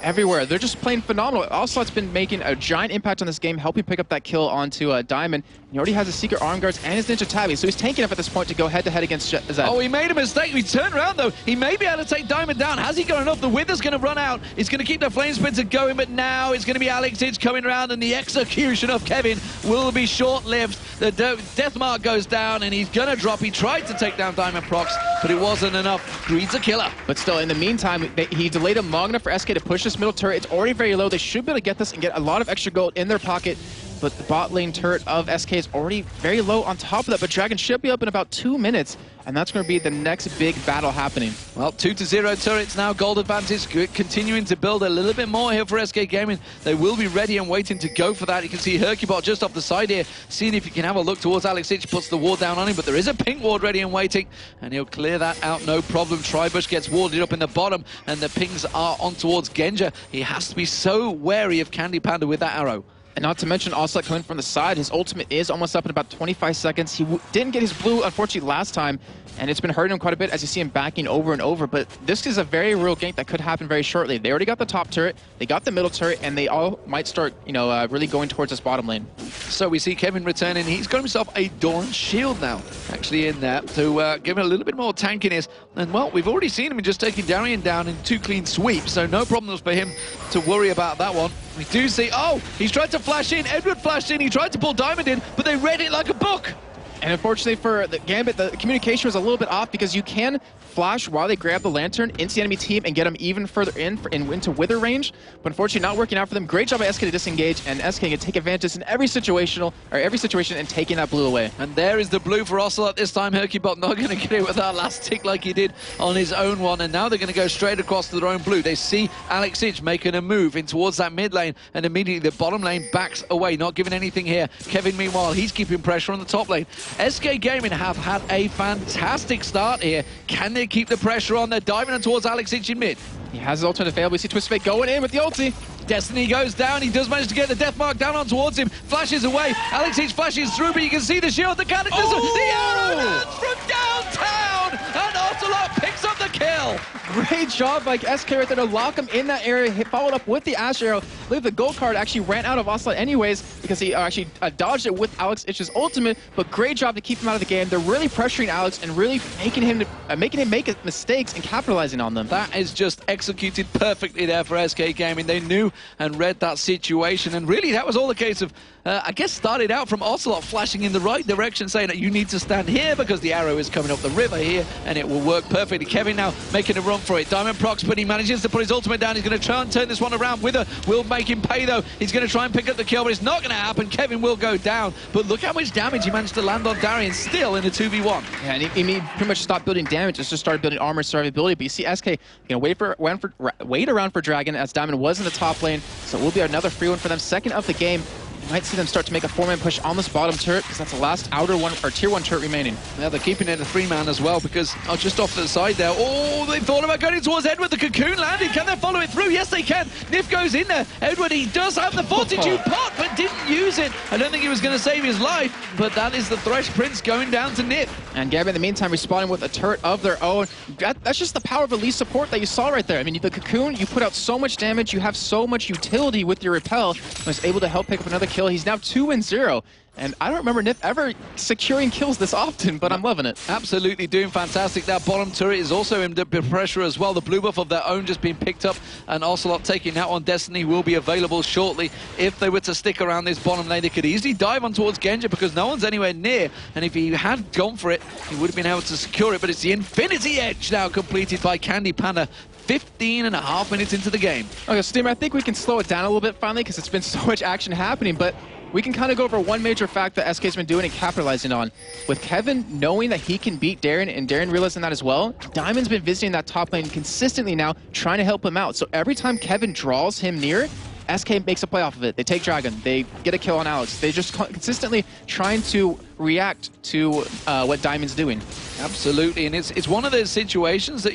Everywhere. They're just playing phenomenal. Ocelot's been making a giant impact on this game, helping pick up that kill onto Diamond. He already has his Secret Arm Guards and his Ninja Tabby, so he's tanking up at this point to go head-to-head against Zed. Oh, he made a mistake. He turned around, though. He may be able to take Diamond down. Has he got enough? The Wither's going to run out. He's going to keep the Flame Splitter going, but now it's going to be Alex Hitch coming around, and the execution of Kevin will be short-lived. The death mark goes down, and he's going to drop. He tried to take down Diamond Prox, but it wasn't enough. Greed's a killer. But still, in the meantime, he delayed him long enough for SK to push this middle turret. It's already very low. They should be able to get this and get a lot of extra gold in their pocket. But the bot lane turret of SK is already very low on top of that. But Dragon should be up in about 2 minutes, and that's going to be the next big battle happening. Well, 2-0 turrets now, gold advantage, continuing to build a little bit more here for SK Gaming. They will be ready and waiting to go for that. You can see Hercubot just off the side here, seeing if he can have a look towards Alex Hitch, puts the ward down on him, but there is a pink ward ready and waiting, and he'll clear that out, no problem. Tribush gets warded up in the bottom, and the pings are on towards Genja. He has to be so wary of Candy Panda with that arrow. And not to mention Ocelot coming from the side. His ultimate is almost up in about 25 seconds. He didn't get his blue, unfortunately, last time, and it's been hurting him quite a bit as you see him backing over and over. But this is a very real gank that could happen very shortly. They already got the top turret, they got the middle turret, and they all might start, really going towards this bottom lane. So we see Kevin returning. He's got himself a Dawn Shield now, actually in there, to give him a little bit more tankiness. And, well, we've already seen him just taking Darien down in 2 clean sweeps, so no problems for him to worry about that one. We do see, oh, he's tried to flash in. Edward flashed in. He tried to pull Diamond in, but they read it like a book. And unfortunately for the Gambit, the communication was a little bit off because you can flash while they grab the Lantern into the enemy team and get them even further into Wither range. But unfortunately not working out for them. Great job by SK to disengage, and SK can take advantage in every situation and taking that blue away. And there is the blue for Ocelot this time. Hercubot not going to get it with that last tick like he did on his own one. And now they're going to go straight across to their own blue. They see Alex Hitch making a move in towards that mid lane, and immediately the bottom lane backs away, not giving anything here. Kevin, meanwhile, he's keeping pressure on the top lane. SK Gaming have had a fantastic start here. Can they keep the pressure on? They're diving on towards Alex Hitch in mid. He has his ultimate available. We see Twisted Fate going in with the ulti. Destiny goes down. He does manage to get the death mark down on towards him. Flashes away. Alex Hitch flashes through, but you can see the shield, the cataclysm, the arrow lands from downtown, and Ocelot picks up the kill. Great job by SK right there to lock him in that area. He followed up with the Ash Arrow. I believe the gold card actually ran out of Ocelot anyways because he actually dodged it with Alex Hitch's ultimate, but great job to keep him out of the game. They're really pressuring Alex and really making him make mistakes and capitalizing on them. That is just executed perfectly there for SK Gaming. They knew and read that situation, and really that was all a case of, I guess, started out from Ocelot flashing in the right direction, saying that you need to stand here because the arrow is coming up the river here, and it will work perfectly. Kevin now making a run for it. Diamond Prox, but he manages to put his ultimate down. He's going to try and turn this one around. Wither will make him pay, though. He's going to try and pick up the kill, but it's not going to happen. Kevin will go down, but look how much damage he managed to land on Darien, still in a 2v1. Yeah, and he pretty much stopped building damage, just started building armor survivability. But you see SK wait around for Dragon as Diamond was in the top lane, so it will be another free one for them. Second of the game. You might see them start to make a 4-man push on this bottom turret, because that's the last outer one, or tier 1 turret remaining. Yeah, they're keeping it a 3-man as well, because just off to the side there. Oh, they thought about going towards Edward. The cocoon landed. Can they follow it through? Yes, they can. Nif goes in there. Edward, he does have the fortitude pot, but didn't use it. I don't think he was going to save his life, but that is the Thresh Prince going down to Nif. And Gambit, in the meantime, responding with a turret of their own. That's just the power of elite support that you saw right there. I mean, the cocoon, you put out so much damage, you have so much utility with your repel. Was able to help pick up another kill. He's now 2-0. And I don't remember Nif ever securing kills this often, but I'm loving it. Absolutely doing fantastic. That bottom turret is also in the pressure as well. The blue buff of their own just being picked up, and Ocelot taking that on. Destiny will be available shortly. If they were to stick around this bottom lane, they could easily dive on towards Genja because no one's anywhere near. And if he had gone for it, he would have been able to secure it. But it's the Infinity Edge now completed by Candy Panda. 15.5 minutes into the game. Okay, Steamer, I think we can slow it down a little bit finally because it's been so much action happening, but we can kind of go over one major fact that SK's been doing and capitalizing on. With Kevin knowing that he can beat Darren, and Darren realizing that as well, Diamond's been visiting that top lane consistently now, trying to help him out. So every time Kevin draws him near, SK makes a play off of it. They take Dragon. They get a kill on Alex. They just consistently trying to react to what Diamond's doing. Absolutely, and it's one of those situations that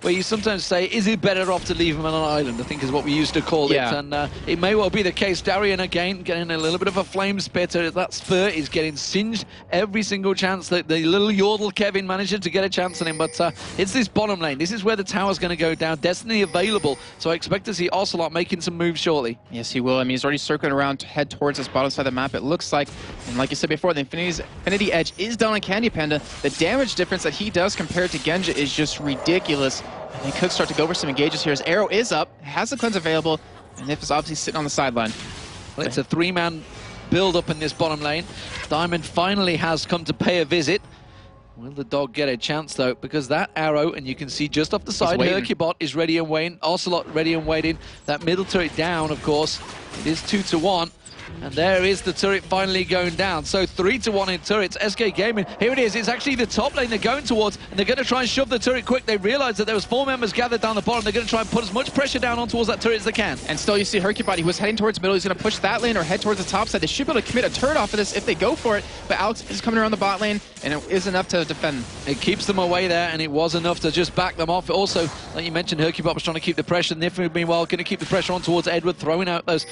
where you sometimes say, is it better off to leave him on an island? I think is what we used to call it, and it may well be the case. Darian again getting a little bit of a flame spitter. That spur is getting singed every single chance that the little Yordle Kevin manages to get a chance on him, but it's this bottom lane. This is where the tower's going to go down. Destiny available, so I expect to see Ocelot making some moves shortly. Yes, he will. I mean, he's already circling around to head towards this bottom side of the map, it looks like. And like you said before, the Infinity Edge is down on Candy Panda. The damage difference that he does compared to Genja is just ridiculous. And he could start to go for some engages here. His arrow is up, has the cleanse available, and Nif is obviously sitting on the sideline. Well, it's a 3-man build up in this bottom lane. Diamond finally has come to pay a visit. Will the dog get a chance, though? Because that arrow, and you can see just off the side, Hercubot is ready and waiting. Ocelot ready and waiting. That middle turret down, of course. It is 2-1. And there is the turret finally going down. So 3-1 in turrets. SK Gaming, here it is. It's actually the top lane they're going towards, and they're going to try and shove the turret quick. They realize that there was 4 members gathered down the bottom. They're going to try and put as much pressure down on towards that turret as they can. And still, you see Hercubot, he was heading towards middle. He's going to push that lane or head towards the top side. They should be able to commit a turret off of this if they go for it. But Alex is coming around the bot lane, and it is enough to defend. It keeps them away there, and it was enough to just back them off. Also, like you mentioned, Hercubot was trying to keep the pressure. Nif, meanwhile, going to keep the pressure on towards Edward, throwing out those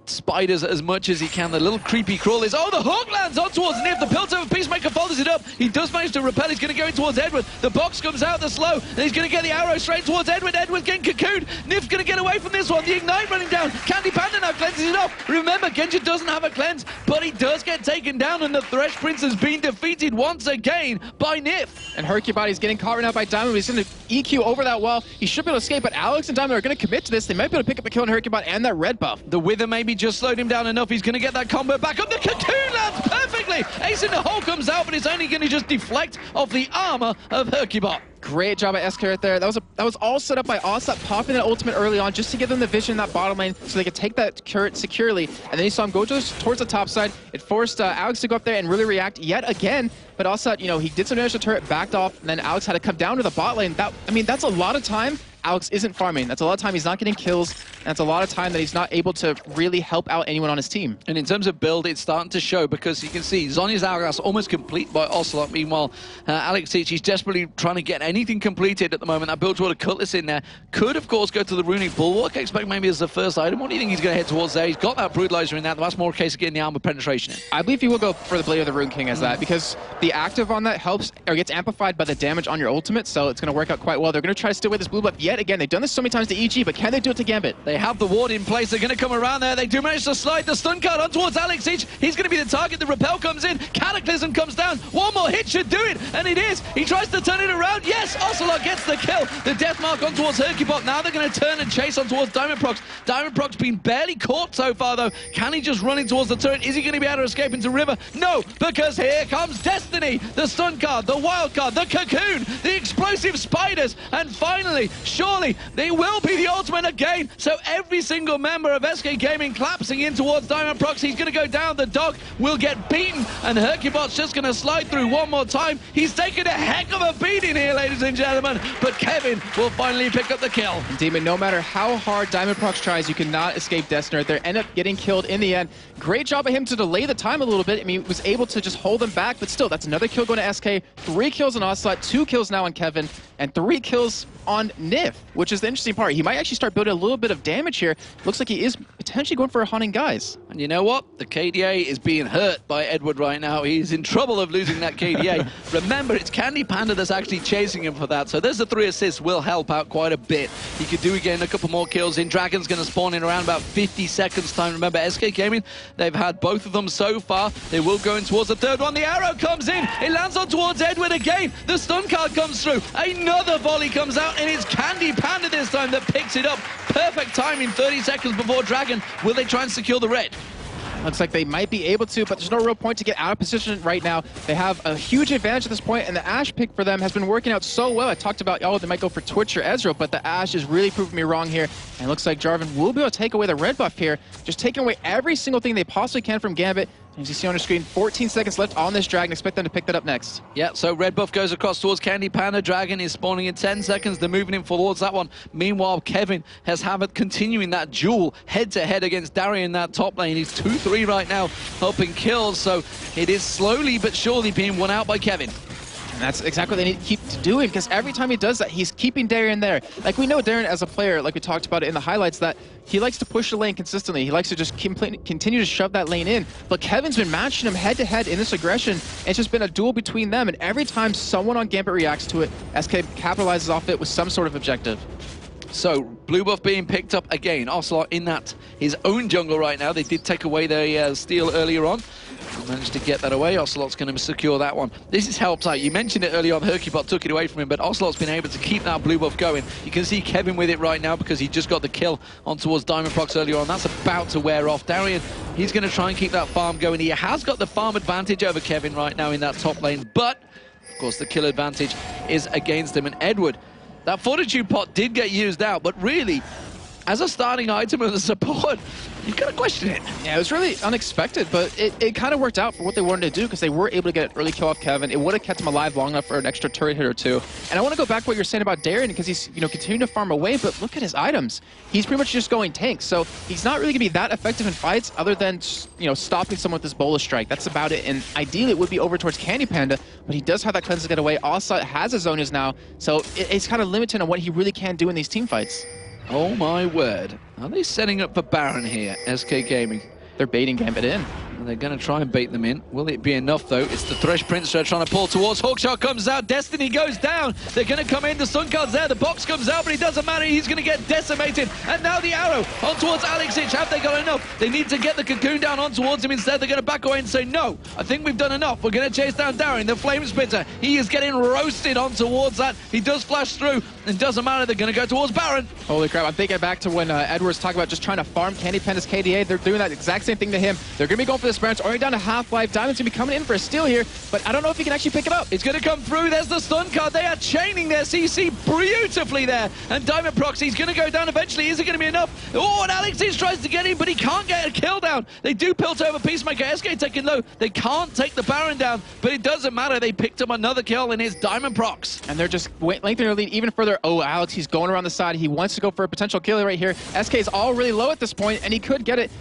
spiders as much as he can. The little creepy crawlers. Oh, the hook lands on towards Nif. The Piltover Peacemaker follows it up. He does manage to repel. He's going to go in towards Edward. The box comes out the slow, and he's going to get the arrow straight towards Edward. Edward's getting cocooned. Nif's going to get away from this one. The Ignite running down. Candy Panda now cleanses it off. Remember, Genja doesn't have a cleanse, but he does get taken down, and the Thresh Prince has been defeated once again by Nif. And Hercubot is getting caught right now by Diamond. He's going to EQ over that wall. He should be able to escape, but Alex and Diamond are going to commit to this. They might be able to pick up a kill on Hercubot and that red buff. The Wither maybe just slowed him down enough. He's going to get that combo back up. The cocoon lands perfectly. Ace in the hole comes out, but it's only going to just deflect off the armor of Hercubot. Great job by SK right there. That was all set up by Ocelot popping that ultimate early on just to give them the vision in that bottom lane so they could take that turret securely. And then you saw him go towards the top side. It forced Alex to go up there and really react yet again. But Ocelot, you know, he did some damage to the turret, backed off, and then Alex had to come down to the bot lane. I mean, that's a lot of time Alex isn't farming. That's a lot of time he's not getting kills. And that's a lot of time that he's not able to really help out anyone on his team. And in terms of build, it's starting to show because you can see Zhonya's Hourglass almost complete by Ocelot. Meanwhile, Alex he's desperately trying to get anything completed at the moment. That build toward a Cutlass in there could, of course, go to the Runic Bulwark. I expect maybe as the first item. What do you think he's going to head towards there? He's got that Brutalizer in there. That's more a case of getting the armor penetration in. I believe he will go for the Blade of the Rune King as that because the active on that helps or gets amplified by the damage on your ultimate, so it's going to work out quite well. They're going to try to steal away this blue buff yet again. They've done this so many times to EG, but can they do it to Gambit? They have the ward in place. They're going to come around there. They do manage to slide the stun card on towards Alex Each. He's going to be the target. The repel comes in. Cataclysm comes down. One more hit should do it, and it is. He tries to turn it around. Yes, Ocelot gets the kill. The death mark on towards Hercubot. Now they're going to turn and chase on towards Diamond Prox. Diamond Prox been barely caught so far, though. Can he just run in towards the turret? Is he going to be able to escape into River? No, because here comes Destiny. The stun card, the wild card, the cocoon, the explosive spiders, and finally, surely they will be the ultimate again. So every single member of SK Gaming collapsing in towards Diamond Prox. He's going to go down. The dog will get beaten, and Hercubot's just going to slide through one more time. He's taken a heck of a beating here, ladies and gentlemen, but Kevin will finally pick up the kill. Demon, no matter how hard Diamond Prox tries, you cannot escape Destiny. They end up getting killed in the end. Great job of him to delay the time a little bit. I mean, he was able to just hold them back, but still, that's another kill going to SK. 3 kills on Ocelot, 2 kills now on Kevin, and 3 kills on Nif, which is the interesting part. He might actually start building a little bit of damage here. Looks like he is potentially going for a Haunting Guise. And you know what? The KDA is being hurt by Edward right now. He's in trouble of losing that KDA. Remember, it's Candy Panda that's actually chasing him for that, so there's the 3 assists will help out quite a bit. He could do again a couple more kills in. Dragon's going to spawn in around about 50 seconds time. Remember, SK Gaming, they've had both of them so far. They will go in towards the third one. The arrow comes in. It lands on towards Edward again. The stun card comes through. Another volley comes out, and it's Candy Panda this time that picks it up. Perfect timing, 30 seconds before Dragon. Will they try and secure the red? Looks like they might be able to, but there's no real point to get out of position right now. They have a huge advantage at this point, and the Ashe pick for them has been working out so well. I talked about, oh, they might go for Twitch or Ezreal, but the Ashe is really proving me wrong here. And it looks like Jarvan will be able to take away the red buff here, just taking away every single thing they possibly can from Gambit. As you see on your screen, 14 seconds left on this Dragon. Expect them to pick that up next. Yeah, so red buff goes across towards Candy Panda. Dragon is spawning in 10 seconds. They're moving in towards that one. Meanwhile, Kevin has continuing that duel head-to-head against Darian in that top lane. He's 2-3 right now, helping kills. So it is slowly but surely being won out by Kevin. And that's exactly what they need to keep doing, because every time he does that, he's keeping Darian there. Like, we know Darian as a player, like we talked about it in the highlights, that he likes to push the lane consistently. He likes to just continue to shove that lane in. But Kevin's been matching him head-to-head in this aggression. It's just been a duel between them, and every time someone on Gambit reacts to it, SK capitalizes off it with some sort of objective. So, blue buff being picked up again. Ocelot in his own jungle right now. They did take away the steal earlier on. Managed to get that away. Ocelot's going to secure that one. This has helped out. You mentioned it earlier on. Hercubot took it away from him, but Ocelot's been able to keep that blue buff going. You can see Kevin with it right now because he just got the kill on towards Diamond Prox earlier on. That's about to wear off. Darian, he's going to try and keep that farm going. He has got the farm advantage over Kevin right now in that top lane, but, of course, the kill advantage is against him. And Edward, that Fortitude pot did get used out, but really, as a starting item of the support, you've got to question it. Yeah, it was really unexpected, but it kind of worked out for what they wanted to do, because they were able to get an early kill off Kevin. It would have kept him alive long enough for an extra turret hit or two. And I want to go back to what you're saying about Darian, because he's continuing to farm away, but look at his items. He's pretty much just going tank, so he's not really going to be that effective in fights other than stopping someone with this Bola Strike. That's about it, and ideally it would be over towards Candy Panda, but he does have that cleanse to get away. Also has his Zonias now, so it's kind of limited on what he really can do in these team fights. Oh my word. Are they setting up for Baron here, SK Gaming? They're baiting Gambit in. And they're going to try and bait them in. Will it be enough, though? It's the Thresh Prince they're trying to pull towards. Hawkshot comes out. Destiny goes down. They're going to come in. The stun card's there. The box comes out, but it doesn't matter. He's going to get decimated. And now the arrow on towards Alexich. Have they got enough? They need to get the cocoon down on towards him instead. They're going to back away and say, no, I think we've done enough. We're going to chase down Darian, the Flame Spitter. He is getting roasted on towards that. He does flash through. It doesn't matter. They're going to go towards Baron. Holy crap. I'm thinking back to when Edwards talked about just trying to farm Candy Panda's KDA. They're doing that exact same thing to him. They're going to be going for this Baron. It's already down to half-life. Diamond's going to be coming in for a steal here, but I don't know if he can actually pick it up. It's going to come through. There's the stun card. They are chaining their CC beautifully there. And Diamond Prox, he's going to go down eventually. Is it going to be enough? Oh, and Alexis tries to get in, but he can't get a kill down. They do pilt over Peacemaker. SK taking low. They can't take the Baron down, but it doesn't matter. They picked up another kill, and it's Diamond Prox. And they're just lengthening their lead even further. Oh, Alex, he's going around the side. He wants to go for a potential kill right here. SK is all really low at this point, and he could get it.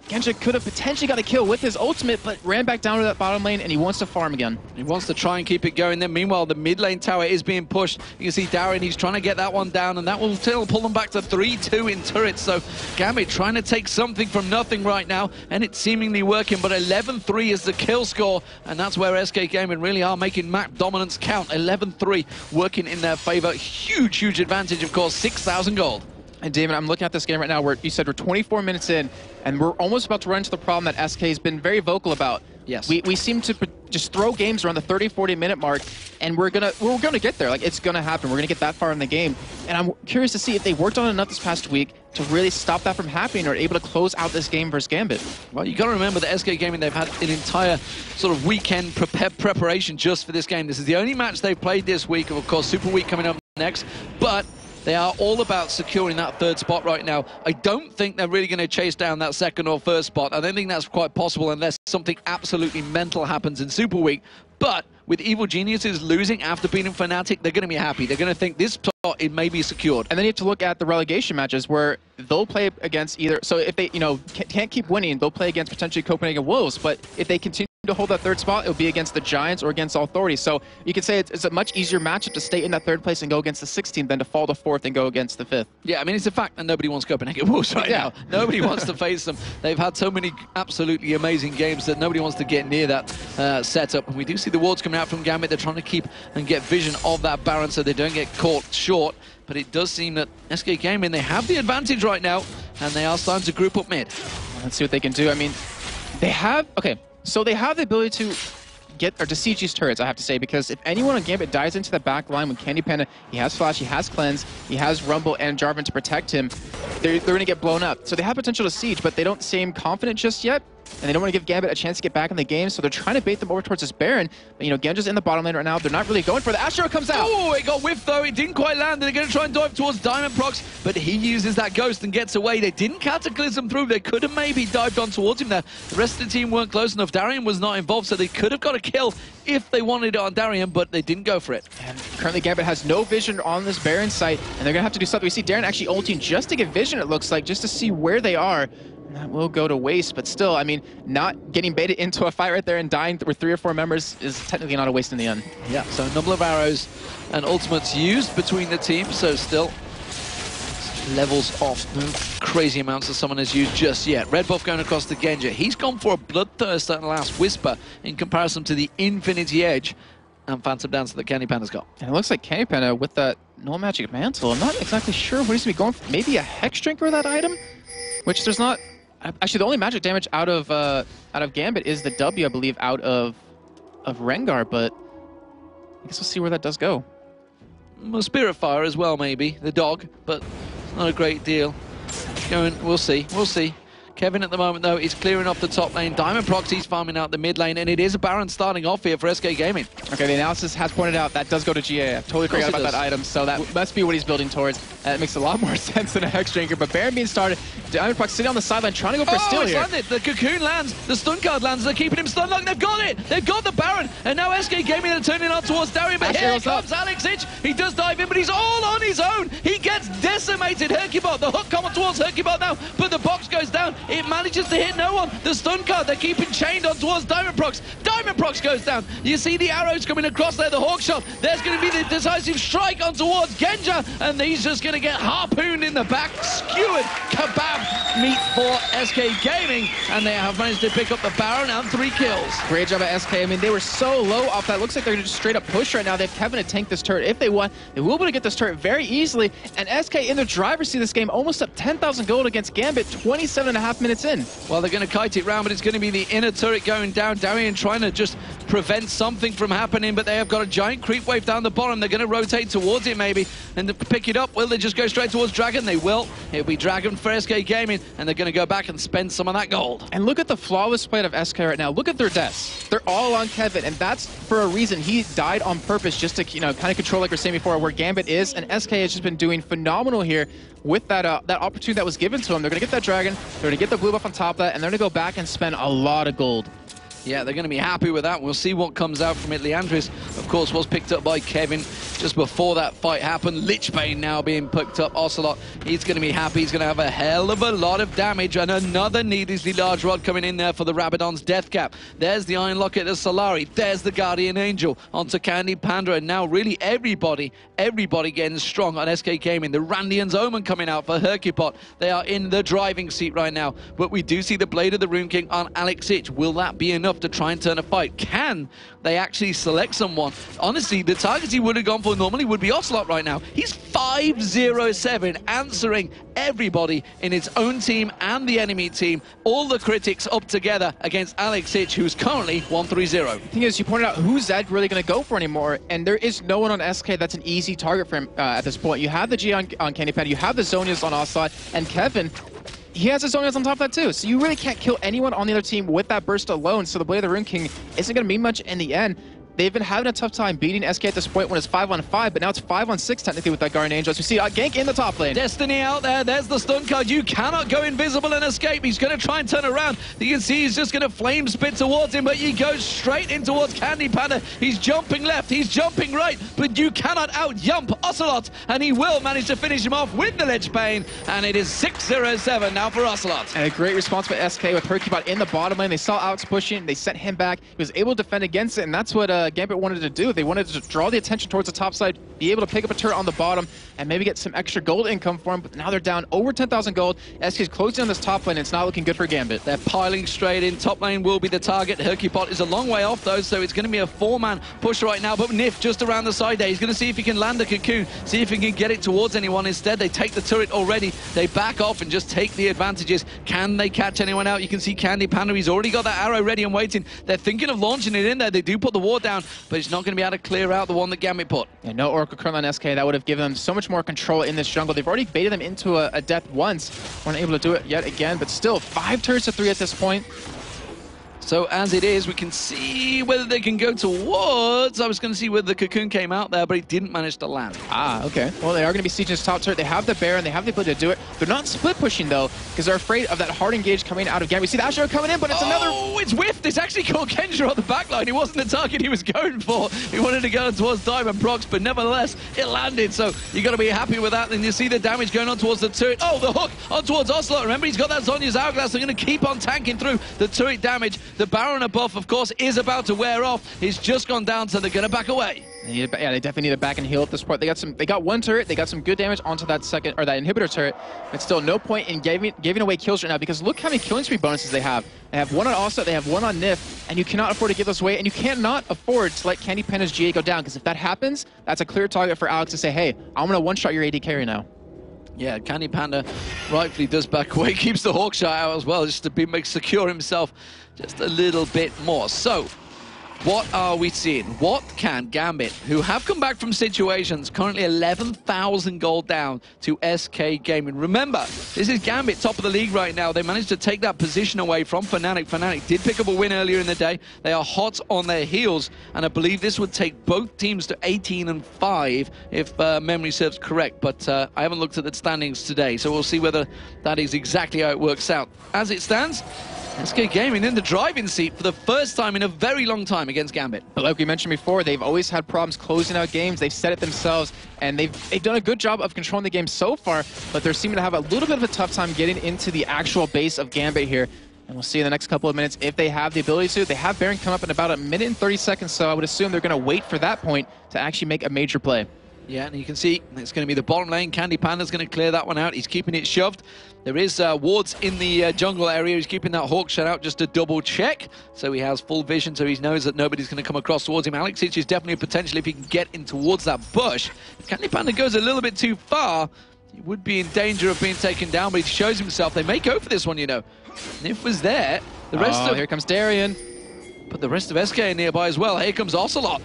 Genja could have potentially got a kill with his ultimate, but ran back down to that bottom lane, and he wants to farm again. He wants to try and keep it going there. Meanwhile, the mid lane tower is being pushed. You can see Darian, he's trying to get that one down, and that will still pull them back to 3-2 in turrets. So Gambit trying to take something from nothing right now, and it's seemingly working, but 11-3 is the kill score, and that's where SK Gaming really are making map dominance count. 11-3 working in their favor. Huge, huge advantage, of course, 6,000 gold. And Damon, I'm looking at this game right now where you said we're 24 minutes in, and we're almost about to run into the problem that SK has been very vocal about. Yes. We seem to just throw games around the 30-40 minute mark, and we're gonna get there. Like, it's gonna happen. We're gonna get that far in the game. And I'm curious to see if they worked on enough this past week to really stop that from happening, or able to close out this game versus Gambit. Well, you got to remember that SK Gaming, they've had an entire sort of weekend preparation just for this game. This is the only match they've played this week. Of course, Super Week coming up next, but They are all about securing that third spot right now. I don't think they're really going to chase down that second or first spot. I don't think that's quite possible unless something absolutely mental happens in Super Week. But with Evil Geniuses losing after beating Fnatic, they're going to be happy. They're going to think this spot, it may be secured. And then you have to look at the relegation matches where they'll play against either. So if they, can't keep winning, they'll play against potentially Copenhagen Wolves. But if they continue to hold that third spot, it'll be against the Giants or against Authority. So you can say it's a much easier matchup to stay in that third place and go against the 16th than to fall to 4th and go against the 5th. Yeah, I mean, it's a fact that nobody wants Copenhagen Wolves right now. Nobody wants to face them. They've had so many absolutely amazing games that nobody wants to get near that setup. And we do see the wards coming out from Gambit. They're trying to keep and get vision of that Baron so they don't get caught short. But it does seem that SK Gaming, they have the advantage right now, and they are starting to group up mid. Let's see what they can do. I mean, they have... Okay, so they have the ability to get or to siege these turrets, I have to say, because if anyone on Gambit dives into the back line with Candy Panda, he has Flash, he has Cleanse, he has Rumble and Jarvan to protect him, they're going to get blown up. So they have potential to siege, but they don't seem confident just yet. And they don't want to give Gambit a chance to get back in the game, so they're trying to bait them over towards this Baron. But, Genja's in the bottom lane right now. They're not really going for it. Astro comes out. Oh, it got whiffed, though. It didn't quite land. They're going to try and dive towards Diamond Prox, but he uses that Ghost and gets away. They didn't cataclysm through. They could have maybe dived on towards him there. The rest of the team weren't close enough. Darien was not involved, so they could have got a kill if they wanted it on Darien, but they didn't go for it. And currently, Gambit has no vision on this Baron site, and they're going to have to do something. We see Darien actually ulting just to get vision, it looks like, just to see where they are. That will go to waste, but still, I mean, not getting baited into a fight right there and dying with 3 or 4 members is technically not a waste in the end. Yeah, so a number of arrows and ultimates used between the teams, so still levels off. No crazy amounts that someone has used just yet. Red buff going across to Genja. He's gone for a Bloodthirst at last Whisper in comparison to the Infinity Edge and Phantom Dancer that Candy Panda's got. And it looks like Candy Panda with that No Magic Mantle, I'm not exactly sure what he's going to be going for. Maybe a Hex Drink or that item? Which there's not... Actually, the only magic damage out of Gambit is the W, I believe, out of Rengar, but I guess we'll see where that does go. Well, Spirit Fire as well, maybe, the dog, but not a great deal. We'll see, we'll see. Kevin at the moment, though, is clearing off the top lane. Diamond Proxy's farming out the mid lane, and it is a Baron starting off here for SK Gaming. Okay, the analysis has pointed out that does go to GA. I totally forgot about that item, so that must be what he's building towards. It makes a lot more sense than a Hex Drinker, but Baron being started, Diamond Proxy sitting on the sideline trying to go for a steal here. Landed. The Cocoon lands, the stun card lands, they're keeping him stun locked. They've got it! They've got the Baron, and now SK Gaming are turning on towards Darien, but here comes Alex Ich. He does dive in, but he's all on his own. He gets decimated. Hercubot, the hook coming towards Hercubot now, but the box goes down. It manages to hit no one. The stun card, they're keeping chained on towards Diamond Prox. Diamond Prox goes down. You see the arrows coming across there, the hawk shot. There's going to be the decisive strike on towards Genja, and he's just going to get harpooned in the back. Skewered kebab meat for SK Gaming, and they have managed to pick up the Baron and 3 kills. Great job at SK. I mean, they were so low off that. Looks like they're going to just straight up push right now. They have Kevin to tank this turret. If they want, they will be able to get this turret very easily, and SK in the driver's seat of this game, almost up 10,000 gold against Gambit, 27.5 minutes in. Well, they're going to kite it round, but it's going to be the inner turret going down. Darien trying to just prevent something from happening, but they have got a giant creep wave down the bottom. They're going to rotate towards it maybe and pick it up. Will they just go straight towards Dragon? They will. It'll be Dragon for SK Gaming, and they're going to go back and spend some of that gold. And look at the flawless play of SK right now. Look at their deaths. They're all on Kevin, and that's for a reason. He died on purpose just to, kind of control, like we were saying before, where Gambit is, and SK has just been doing phenomenal here with that opportunity that was given to them. They're going to get that Dragon, they're going to get the blue buff on top of that, and they're going to go back and spend a lot of gold. Yeah, they're going to be happy with that. We'll see what comes out from it. Leandris, of course, was picked up by Kevin just before that fight happened. Lichbane now being picked up. Ocelot, he's going to be happy. He's going to have a hell of a lot of damage. And another needlessly large rod coming in there for the Rabadon's death cap. There's the Iron Locket of Solari. There's the Guardian Angel onto Candy Panda. And now really everybody getting strong on SK Gaming. The Randian's Omen coming out for Hercupot. They are in the driving seat right now. But we do see the Blade of the Rune King on Alex Ich. Will that be enough to try and turn a fight? Can they actually select someone? Honestly, the targets he would have gone for normally would be Ocelot right now. He's 5-0-7, answering everybody in his own team and the enemy team. All the critics up together against Alex Ich, who's currently 1-3-0. The thing is, you pointed out, who's Zed really going to go for anymore? And there is no one on SK that's an easy target for him at this point. You have the G on Candy Panda, you have the Zonias on Ocelot, and Kevin, he has his Zonias on top of that too. So you really can't kill anyone on the other team with that burst alone. So the Blade of the Rune King isn't going to mean much in the end. they've been having a tough time beating SK at this point when it's 5-on-5, but now it's 5-on-6 technically with that Guardian Angel. As we see gank in the top lane. Destiny out there. There's the stun card. You cannot go invisible and escape. He's going to try and turn around. You can see he's just going to flame spit towards him, but he goes straight in towards Candy Panda. He's jumping left. He's jumping right, but you cannot out-jump Ocelot, and he will manage to finish him off with the Lich Bane, and it is 6-0-7 now for Ocelot. And a great response by SK with Hercubot in the bottom lane. They saw Alex pushing. They sent him back. He was able to defend against it, and that's what Gambit wanted to do. They wanted to draw the attention towards the top side, be able to pick up a turret on the bottom, and maybe get some extra gold income for him, but now they're down over 10,000 gold. SK's closing on this top lane, and it's not looking good for Gambit. They're piling straight in. Top lane will be the target. Hercubot is a long way off, though, so it's going to be a 4-man push right now, but Nif just around the side there. He's going to see if he can land a cocoon, see if he can get it towards anyone. Instead, they take the turret already. They back off and just take the advantages. Can they catch anyone out? You can see Candy Panda. He's already got that arrow ready and waiting. They're thinking of launching it in there. They do put the ward down, but it's not going to be able to clear out the one that Gambit put. Yeah, no Oracle Curl on SK. That would have given them so much more control in this jungle. They've already baited them into a death once. Weren't able to do it yet again, but still 5 turrets to 3 at this point. So as it is, we can see whether they can go towards. I was going to see whether the cocoon came out there, but it didn't manage to land. Ah, okay. Well, they are going to be sieging this top turret. They have the Baron. They have the ability to do it. They're not split pushing, though, because they're afraid of that hard engage coming out of Gambit. We see the Asher coming in, but it's another... Oh, it's whiffed. It's actually caught Kendra on the backline. It wasn't the target he was going for. He wanted to go towards Diamond Prox, but nevertheless, it landed. So you got to be happy with that. Then you see the damage going on towards the turret. Oh, the hook on towards Ocelot. Remember, he's got that Zhonya's Hourglass. They're going to keep on tanking through the turret damage. The Baron above, of course, is about to wear off. He's just gone down, so they're going to back away. Yeah, they definitely need to back and heal at this point. They got one turret. They got some good damage onto that that inhibitor turret. But still, no point in giving away kills right now, because look how many killing spree bonuses they have. They have one on Ocelot, they have one on Nif, and you cannot afford to give those away, and you cannot afford to let Candy Panda's GA go down, because if that happens, that's a clear target for Alex to say, hey, I'm going to one-shot your AD carry now. Yeah, Candy Panda rightfully does back away, keeps the Hawkshot out as well, just to secure himself just a little bit more. So, what are we seeing? What can Gambit, who have come back from situations, currently 11,000 gold down to SK Gaming. Remember, this is Gambit, top of the league right now. They managed to take that position away from Fnatic. Fnatic did pick up a win earlier in the day. They are hot on their heels, and I believe this would take both teams to 18-5 if memory serves correct. But I haven't looked at the standings today, so we'll see whether that is exactly how it works out. As it stands, SK Gaming in the driving seat for the first time in a very long time against Gambit. But like we mentioned before, they've always had problems closing out games. They've said it themselves, and they've done a good job of controlling the game so far, but they're seeming to have a little bit of a tough time getting into the actual base of Gambit here. And we'll see in the next couple of minutes if they have the ability to. They have Baron come up in about 1 minute and 30 seconds, so I would assume they're going to wait for that point to actually make a major play. Yeah, and you can see it's going to be the bottom lane. Candy Panda's going to clear that one out. He's keeping it shoved. There is wards in the jungle area. He's keeping that hawk shut out just to double check. So he has full vision, so he knows that nobody's going to come across towards him. Alexic is definitely a potential if he can get in towards that bush. If Candy Panda goes a little bit too far, he would be in danger of being taken down, but he shows himself. They may go for this one, you know. Nif was there. The rest of... here comes Darian. But the rest of SK are nearby as well. Here comes Ocelot.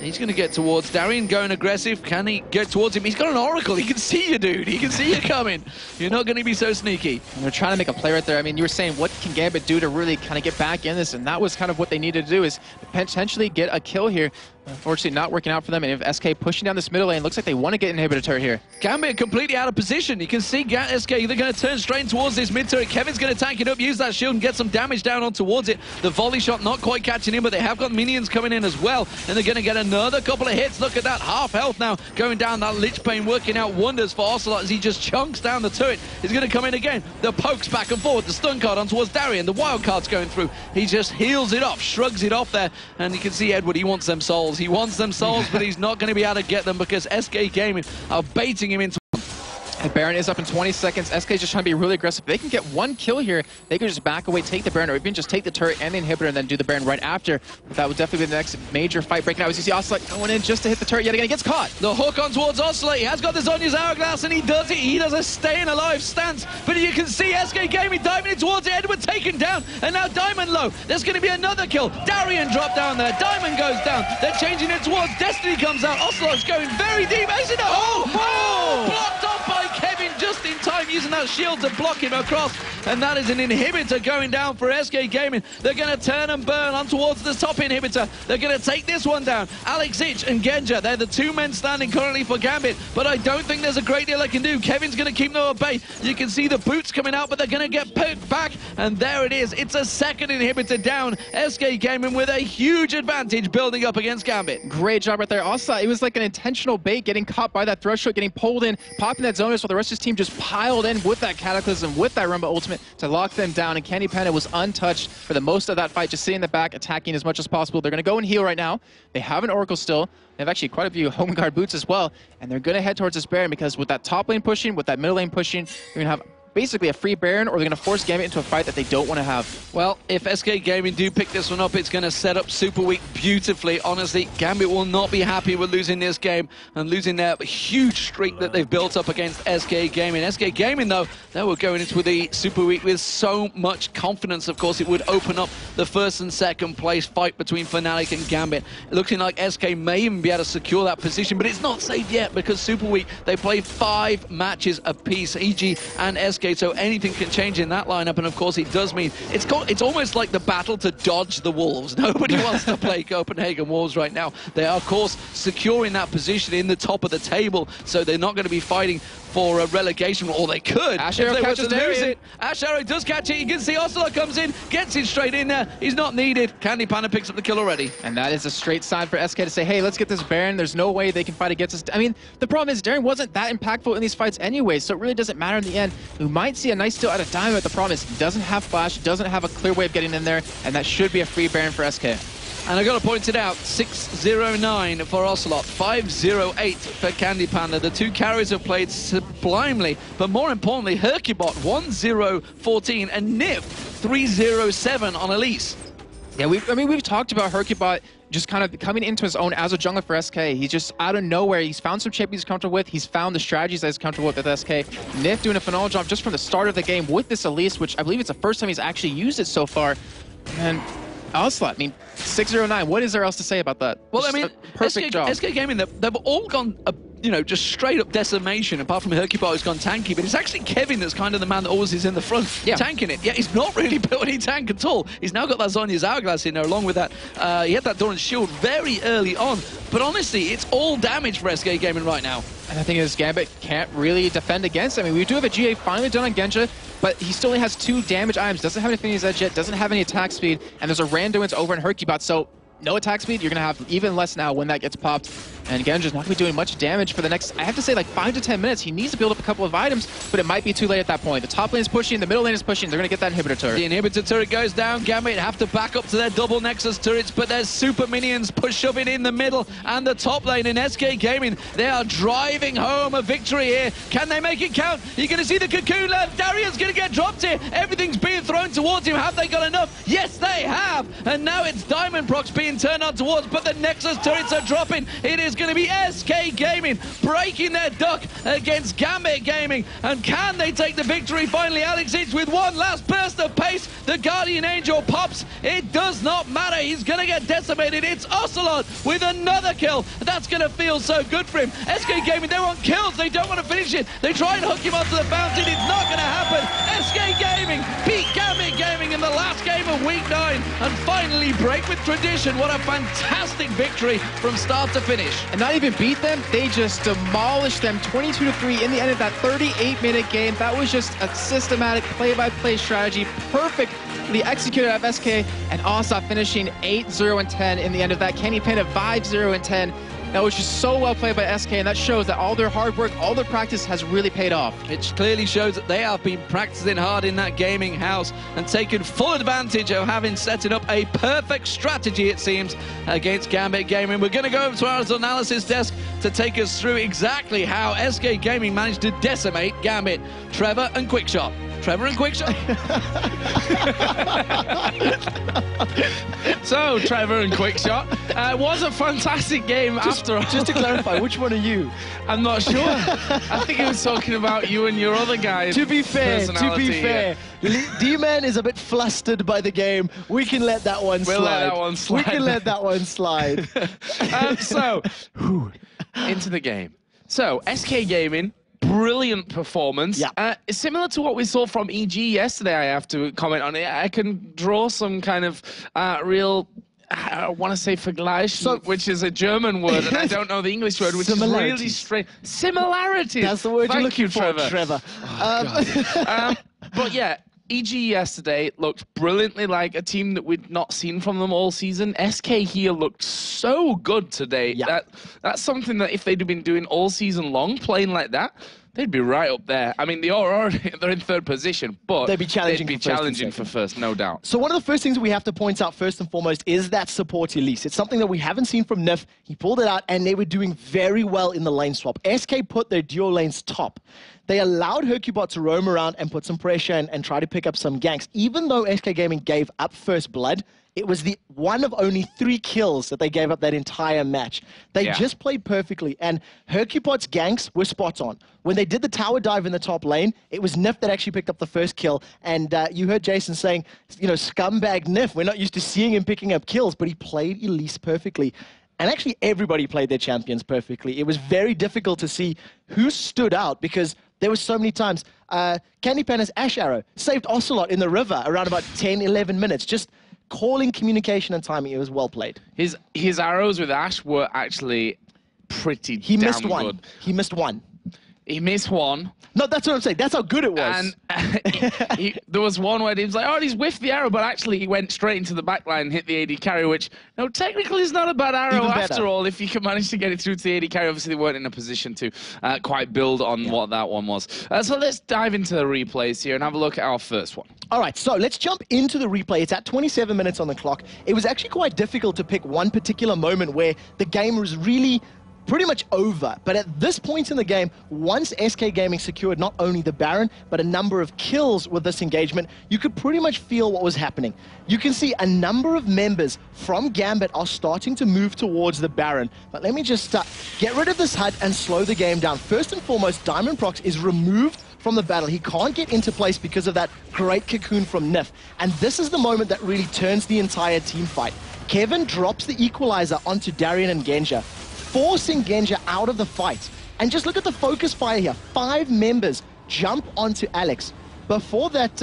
He's going to get towards Darian, going aggressive. Can he get towards him? He's got an Oracle. He can see you, dude. He can see you coming. You're not going to be so sneaky. And they're trying to make a play right there. I mean, you were saying, what can Gambit do to really kind of get back in this? And that was kind of what they needed to do, is potentially get a kill here. Unfortunately, not working out for them. And if SK pushing down this middle lane, looks like they want to get inhibitor turret here. Gambit completely out of position. You can see SK, they're going to turn straight towards this mid turret. Kevin's going to tank it up, use that shield, and get some damage down on towards it. The volley shot not quite catching him, but they have got minions coming in as well. And they're going to get another couple of hits. Look at that, half health now going down. That Lich Bane working out wonders for Ocelot as he just chunks down the turret. He's going to come in again. The pokes back and forward. The stun card on towards Darian. The wild card's going through. He just heals it off, shrugs it off there. And you can see Edward, he wants them souls. He wants them souls. But he's not going to be able to get them because SK Gaming are baiting him into... And Baron is up in 20 seconds. SK is just trying to be really aggressive. If they can get one kill here, they could just back away, take the Baron, or even just take the turret and the inhibitor and then do the Baron right after. But that would definitely be the next major fight breaking out. As you see Ocelot going in just to hit the turret yet again. He gets caught. The hook on towards Ocelot. He has got the Zhonya's Hourglass and he does it. He does a staying alive stance. But you can see SK Gaming diving in towards it. Edward taken down. And now Diamond low. There's going to be another kill. Darian dropped down there. Diamond goes down. They're changing it towards Destiny comes out. Ocelot's going very deep. Blocked off by Kevin just in time using that that shield to block him across, and that is an inhibitor going down for SK Gaming. They're going to turn and burn on towards the top inhibitor. They're going to take this one down. Alex Ich and Genja, they're the two men standing currently for Gambit, but I don't think there's a great deal they can do. Kevin's going to keep them at bay. You can see the boots coming out, but they're going to get poked back, and there it is. It's a second inhibitor down. SK Gaming with a huge advantage building up against Gambit. Great job right there. Also, it was like an intentional bait, getting caught by that threshold, getting pulled in, popping that Zonus while the rest of his team just piled in with that Cataclysm, with that Rumba ultimate to lock them down, and Candy Panda was untouched for the most of that fight, just sitting in the back, attacking as much as possible. They're going to go and heal right now. They have an Oracle still. They have actually quite a few home guard boots as well, and they're going to head towards this Baron because with that top lane pushing, with that middle lane pushing, they're going to have basically a free Baron, or they're going to force Gambit into a fight that they don't want to have. Well, if SK Gaming do pick this one up, it's going to set up Super Week beautifully. Honestly, Gambit will not be happy with losing this game and losing their huge streak that they've built up against SK Gaming. SK Gaming, though, they were going into the Super Week with so much confidence. Of course, it would open up the first and second place fight between Fnatic and Gambit. Looking like SK may even be able to secure that position, but it's not safe yet because Super Week, they play 5 matches apiece, EG and SK. So anything can change in that lineup, and of course it does mean it's almost like the battle to dodge the Wolves. Nobody wants to play Copenhagen Wolves right now. They are, of course, securing that position in the top of the table, so they're not going to be fighting for a relegation, or they could Ash if Arrow they were to catches lose Darien. it. Ash Arrow does catch it. You can see Ocelot comes in, gets it straight in there. He's not needed. Candy Panda picks up the kill already. And that is a straight sign for SK to say, hey, let's get this Baron. There's no way they can fight against us. I mean, the problem is Darien wasn't that impactful in these fights anyway, so it really doesn't matter in the end. We might see a nice steal out of Diamond, but the problem is he doesn't have flash, doesn't have a clear way of getting in there, and that should be a free Baron for SK. And I got to point it out, 609 for Ocelot, 508 for Candy Panda. The two carries have played sublimely, but more importantly, Hercubot 1014 and Nip 307 on Elise. Yeah, we've talked about Hercubot just kind of coming into his own as a jungler for SK. He's just out of nowhere. He's found some champions he's comfortable with. He's found the strategies that he's comfortable with SK. Nif doing a phenomenal job just from the start of the game with this Elise, which I believe it's the first time he's actually used it so far. And Ocelot, I mean, 609, what is there else to say about that? Well, just I mean, perfect job. SK Gaming, they've all gone, you know, just straight up decimation, apart from Hercubot who's gone tanky, but it's actually Kevin that's kind of the man that always is in the front, tanking it. Yeah, he's not really built any tank at all. He's now got that Zhonya's Hourglass in there, along with that, he had that Doran's Shield very early on, but honestly, it's all damage for SK Gaming right now. And the thing is, Gambit can't really defend against. I mean, we do have a GA finally done on Genja, but he still only has 2 damage items, doesn't have any Infinity's Edge yet, doesn't have any attack speed, and there's a Randuin's over in Hercubot, so no attack speed, you're going to have even less now when that gets popped. And Genja's not going to be doing much damage for the next, I have to say, like 5 to 10 minutes. He needs to build up a couple of items, but it might be too late at that point. The top lane is pushing, the middle lane is pushing. They're going to get that inhibitor turret. The inhibitor turret goes down. Gambit have to back up to their double Nexus turrets, but there's super minions shoving in the middle and the top lane in SK Gaming. They are driving home a victory here. Can they make it count? You're going to see the Cocoon left. Darian's going to get dropped here. Everything's being thrown towards him. Have they got enough? Yes, they have. And now it's Diamond Procs being turned on towards, but the Nexus turrets are dropping. It is going to be SK Gaming breaking their duck against Gambit Gaming. And can they take the victory finally? Alex Ich with one last burst of pace. The Guardian Angel pops. It does not matter. He's going to get decimated. It's Ocelot with another kill. That's going to feel so good for him. SK Gaming, they want kills. They don't want to finish it. They try and hook him onto the fountain. It's not going to happen. SK Gaming beat Gambit Gaming in the last game of Week 9 and finally break with tradition. What a fantastic victory from start to finish. And not even beat them, they just demolished them 22-3 in the end of that 38-minute game. That was just a systematic play-by-play strategy, perfectly executed out of SK, and Ocelot finishing 8-0-10 in the end of that. Candy Panda 5-0-10. That was just so well played by SK, and that shows that all their hard work, all their practice has really paid off. It clearly shows that they have been practicing hard in that gaming house and taken full advantage of having setting up a perfect strategy, it seems, against Gambit Gaming. We're going to go over to our analysis desk to take us through exactly how SK Gaming managed to decimate Gambit. Trevor and Quickshot. Trevor and Quickshot. So, Trevor and Quickshot. It was a fantastic game after all. Just to clarify, which one are you? I'm not sure. I think he was talking about you and your other guys. To be fair, D-Man is a bit flustered by the game. We can let that one slide. We'll let that one slide. We can let that one slide. Into the game. So, SK Gaming brilliant performance. Yeah. Similar to what we saw from EG yesterday, I have to comment on it. I can draw some kind of real... I want to say Vergleich, which is a German word, and I don't know the English word, which is really strange. Similarities. That's the word you're looking for, Trevor. But yeah, EG yesterday looked brilliantly like a team that we'd not seen from them all season. SK here looked so good today. Yeah. That's something that if they'd have been doing all season long, playing like that, they'd be right up there. I mean, they're in third position, but they'd be challenging for first, no doubt. So one of the first things we have to point out first and foremost is that support Elise. It's something that we haven't seen from Nif. He pulled it out, and they were doing very well in the lane swap. SK put their duo lanes top. They allowed Hercubot to roam around and put some pressure and try to pick up some ganks. Even though SK Gaming gave up first blood, it was the one of only 3 kills that they gave up that entire match. They just played perfectly, and Hercubot's ganks were spot on. When they did the tower dive in the top lane, it was Nif that actually picked up the first kill, and you heard Jason saying, you know, scumbag Nif, we're not used to seeing him picking up kills, but he played Elise perfectly. And actually, everybody played their champions perfectly. It was very difficult to see who stood out because there were so many times. Candy Pana's Ash Arrow saved Ocelot in the river around about 10, 11 minutes. Just calling, communication, and timing. It was well played. His arrows with Ash were actually pretty damn good. He missed one. He missed one. He missed one. No, that's what I'm saying. That's how good it was. And there was one where he was like, oh, he's whiffed the arrow, but actually he went straight into the back line and hit the AD carry, which, no, technically is not a bad arrow after all, if you can manage to get it through to the AD carry. Obviously, they weren't in a position to quite build on what that one was. So let's dive into the replays here and have a look at our first one. All right, so let's jump into the replay. It's at 27 minutes on the clock. It was actually quite difficult to pick one particular moment where the game was really pretty much over. But at this point in the game, once SK Gaming secured not only the Baron, but a number of kills with this engagement, you could pretty much feel what was happening. You can see a number of members from Gambit are starting to move towards the Baron. But let me just get rid of this HUD and slow the game down. First and foremost, Diamond Prox is removed from the battle. He can't get into place because of that great cocoon from Nif. And this is the moment that really turns the entire team fight. Kevin drops the equalizer onto Darian and Genja, forcing Genja out of the fight. And just look at the focus fire here. 5 members jump onto Alex. Before that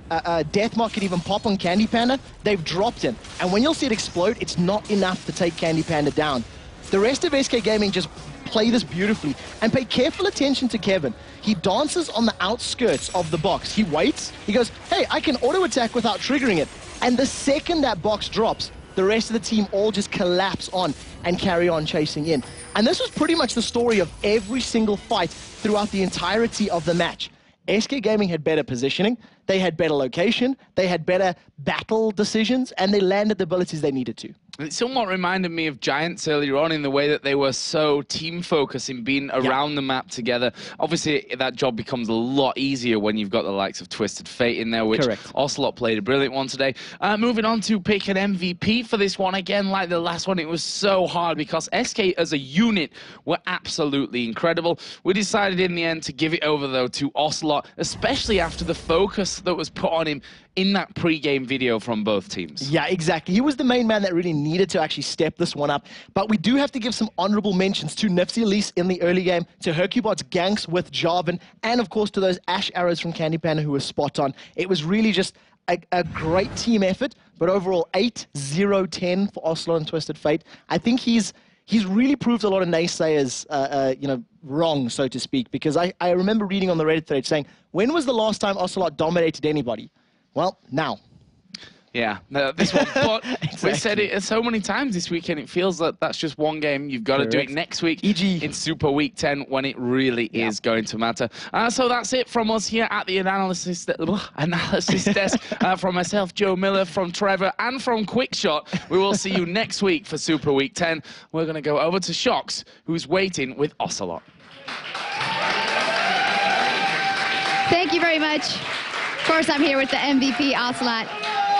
Deathmark can even pop on Candy Panda, they've dropped him. And when you'll see it explode, it's not enough to take Candy Panda down. The rest of SK Gaming just play this beautifully. And pay careful attention to Kevin. He dances on the outskirts of the box. He waits. He goes, hey, I can auto-attack without triggering it. And the second that box drops, the rest of the team all just collapse on and carry on chasing in. And this was pretty much the story of every single fight throughout the entirety of the match. SK Gaming had better positioning, they had better location, they had better battle decisions, and they landed the abilities they needed to. It somewhat reminded me of Giants earlier on in the way that they were so team-focused in being around the map together. Obviously, that job becomes a lot easier when you've got the likes of Twisted Fate in there, which Ocelot played a brilliant one today. Moving on to pick an MVP for this one. Again, like the last one, it was so hard because SK as a unit were absolutely incredible. We decided in the end to give it over, though, to Ocelot, especially after the focus that was put on him in that pre-game video from both teams. Yeah, exactly. He was the main man that really needed to actually step this one up. But we do have to give some honorable mentions to Nifty Elise in the early game, to Hercubot's ganks with Jarvan, and of course to those Ash arrows from Candy Panda who were spot on. It was really just a great team effort, but overall 8-0-10 for Ocelot and Twisted Fate. I think he's really proved a lot of naysayers wrong, so to speak, because I remember reading on the Reddit thread saying, when was the last time Ocelot dominated anybody? Well, now. Yeah, no, this one, but we said it so many times this weekend, it feels like that's just one game. You've got to do it next week in Super Week 10 when it really is going to matter. So that's it from us here at the analysis desk. From myself, Joe Miller, from Trevor, and from Quickshot. We will see you next week for Super Week 10. We're going to go over to Shox, who's waiting with Ocelot. Thank you very much. Of course, I'm here with the MVP, Ocelot.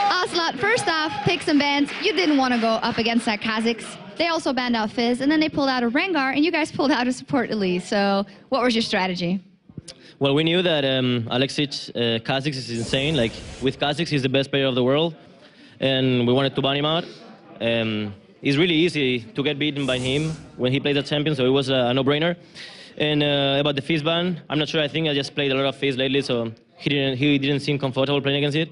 Ocelot, first off, pick some bans. You didn't want to go up against that Kha'Zix. They also banned out Fizz, and then they pulled out a Rengar, and you guys pulled out a support Elise. So what was your strategy? Well, we knew that Kha'Zix is insane. Like, with Kha'Zix, he's the best player of the world, and we wanted to ban him out. It's really easy to get beaten by him when he plays a champion, so it was a no-brainer. And about the Fizz ban, I'm not sure. I think I just played a lot of Fizz lately, so he didn't seem comfortable playing against it.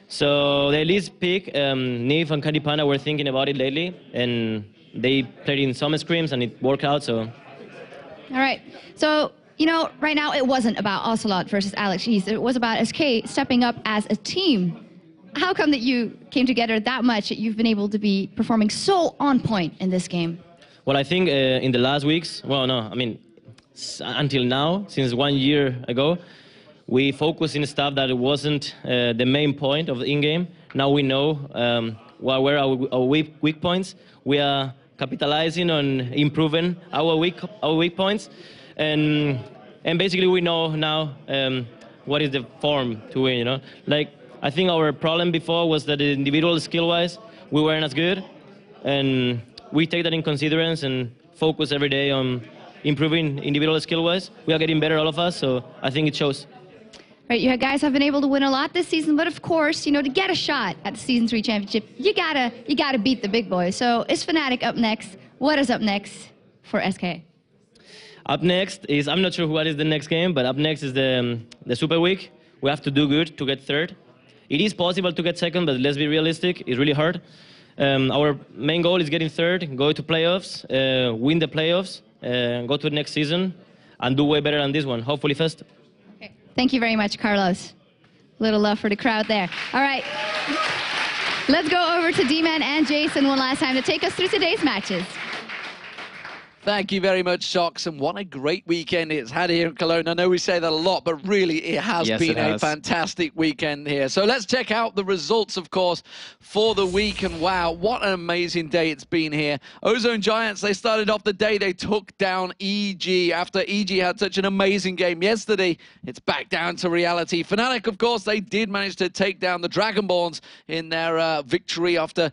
So the Elite pick, Neve and Candy Panda were thinking about it lately, and they played in some scrims and it worked out. So. All right. So, you know, right now it wasn't about Ocelot versus Alex East. It was about SK stepping up as a team. How come that you came together that much that you've been able to be performing so on point in this game? Well, I think in the last weeks, well, no, I mean, until now, since 1 year ago, we focused in stuff that wasn't the main point of the in-game. Now we know what were our weak points. We are capitalizing on improving our weak points, and basically we know now what is the form to win. You know, like I think our problem before was that individual skill-wise we weren't as good, and we take that in consideration and focus every day on improving individual skill-wise. We are getting better, all of us, so I think it shows. Right, you guys have been able to win a lot this season, but of course, you know, to get a shot at the Season 3 championship, you gotta beat the big boys. So is Fnatic up next? What is up next for SK? Up next is, I'm not sure what is the next game, but up next is the Super Week. We have to do good to get third. It is possible to get second, but let's be realistic, it's really hard. Our main goal is getting third, go to playoffs, win the playoffs, go to the next season, and do way better than this one, hopefully first. Okay. Thank you very much, Carlos. Little love for the crowd there. All right. Let's go over to D-Man and Jason one last time to take us through today's matches. Thank you very much, Shocks, and what a great weekend it's had here in Cologne. I know we say that a lot, but really it has been a fantastic weekend here. So let's check out the results, of course, for the week. And wow, what an amazing day it's been here. Ozone Giants, they started off the day, they took down EG. After EG had such an amazing game yesterday, it's back down to reality. Fnatic, of course, they did manage to take down the Dragonborns in their victory after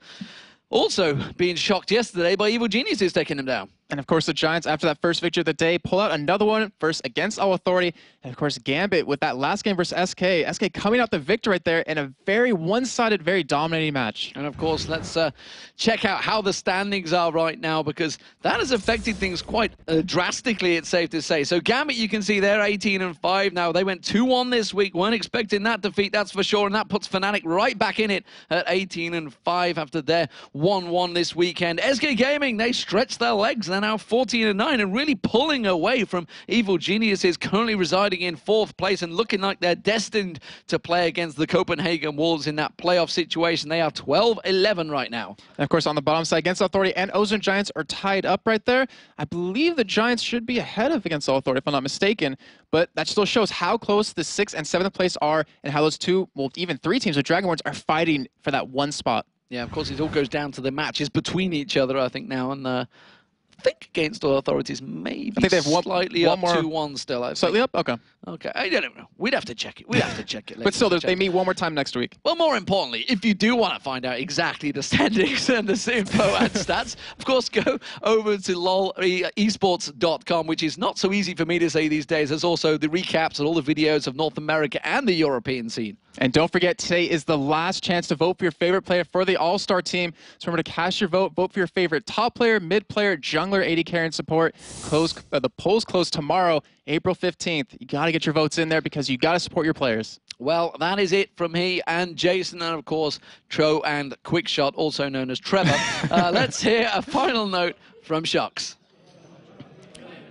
also being shocked yesterday by Evil Geniuses taking them down. And of course, the Giants, after that first victory of the day, pull out another one, first against All Authority. And of course, Gambit with that last game versus SK. SK coming out the victor right there in a very one-sided, very dominating match. And of course, let's check out how the standings are right now, because that has affected things quite drastically, it's safe to say. So Gambit, you can see they're 18-5 now. They went 2-1 this week. Weren't expecting that defeat, that's for sure. And that puts Fnatic right back in it at 18-5 after their 1-1 this weekend. SK Gaming, they stretched their legs. They're now 14-9 and really pulling away from Evil Geniuses, currently residing in 4th place and looking like they're destined to play against the Copenhagen Wolves in that playoff situation. They are 12-11 right now. And of course, on the bottom side, Against Authority and Ozone Giants are tied up right there. I believe the Giants should be ahead of Against Authority, if I'm not mistaken, but that still shows how close the 6th and 7th place are and how those two, well, even 3 teams, the Dragonborns, are fighting for that one spot. Yeah, of course, it all goes down to the matches between each other, I think, now, and I think Against All Authorities maybe I think they have slightly up 2-1 still. I think. Slightly up? Okay. Okay, I don't know. We'd have to check it. We'd have to check it. But still, they meet one more time next week. Well, more importantly, if you do want to find out exactly the standings and the info and stats, of course, go over to eSports.com, which is not so easy for me to say these days. There's also the recaps and all the videos of North America and the European scene. And don't forget, today is the last chance to vote for your favorite player for the All-Star team. So remember to cast your vote. Vote for your favorite top player, mid player, jungler, AD carry, and support. The polls close tomorrow, April 15th. You got to get your votes in there because you got to support your players. Well, that is it from me and Jason, and of course, Tro and Quickshot, also known as Trevor. Let's hear a final note from Shocks.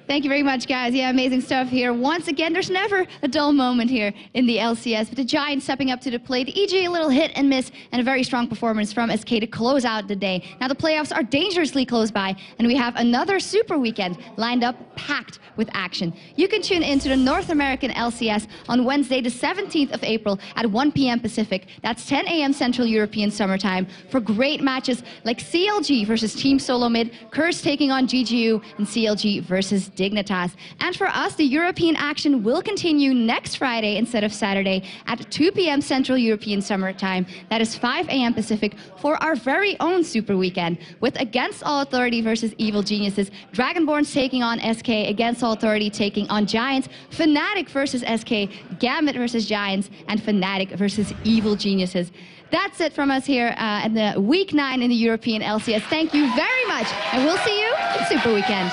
Thank you very much, guys. Yeah, amazing stuff here. Once again, there's never a dull moment here in the LCS, but the Giants stepping up to the plate. EG, a little hit and miss, and a very strong performance from SK to close out the day. Now the playoffs are dangerously close by, and we have another super weekend lined up, packed with action. You can tune into the North American LCS on Wednesday, the 17th of April at 1 p.m. Pacific. That's 10 a.m. Central European Summertime for great matches like CLG versus Team Solo Mid, Curse taking on GGU, and CLG versus Dignitas. And for us, the European action will continue next Friday instead of Saturday at 2 p.m. Central European Summertime. That is 5 a.m. Pacific for our very own Super Weekend with Against All Authority versus Evil Geniuses, Dragonborns taking on SK, Against All Authority taking on Giants, Fnatic versus SK, Gambit versus Giants, and Fnatic versus Evil Geniuses. That's it from us here at the Week 9 in the European LCS. Thank you very much, and we'll see you in Super Weekend.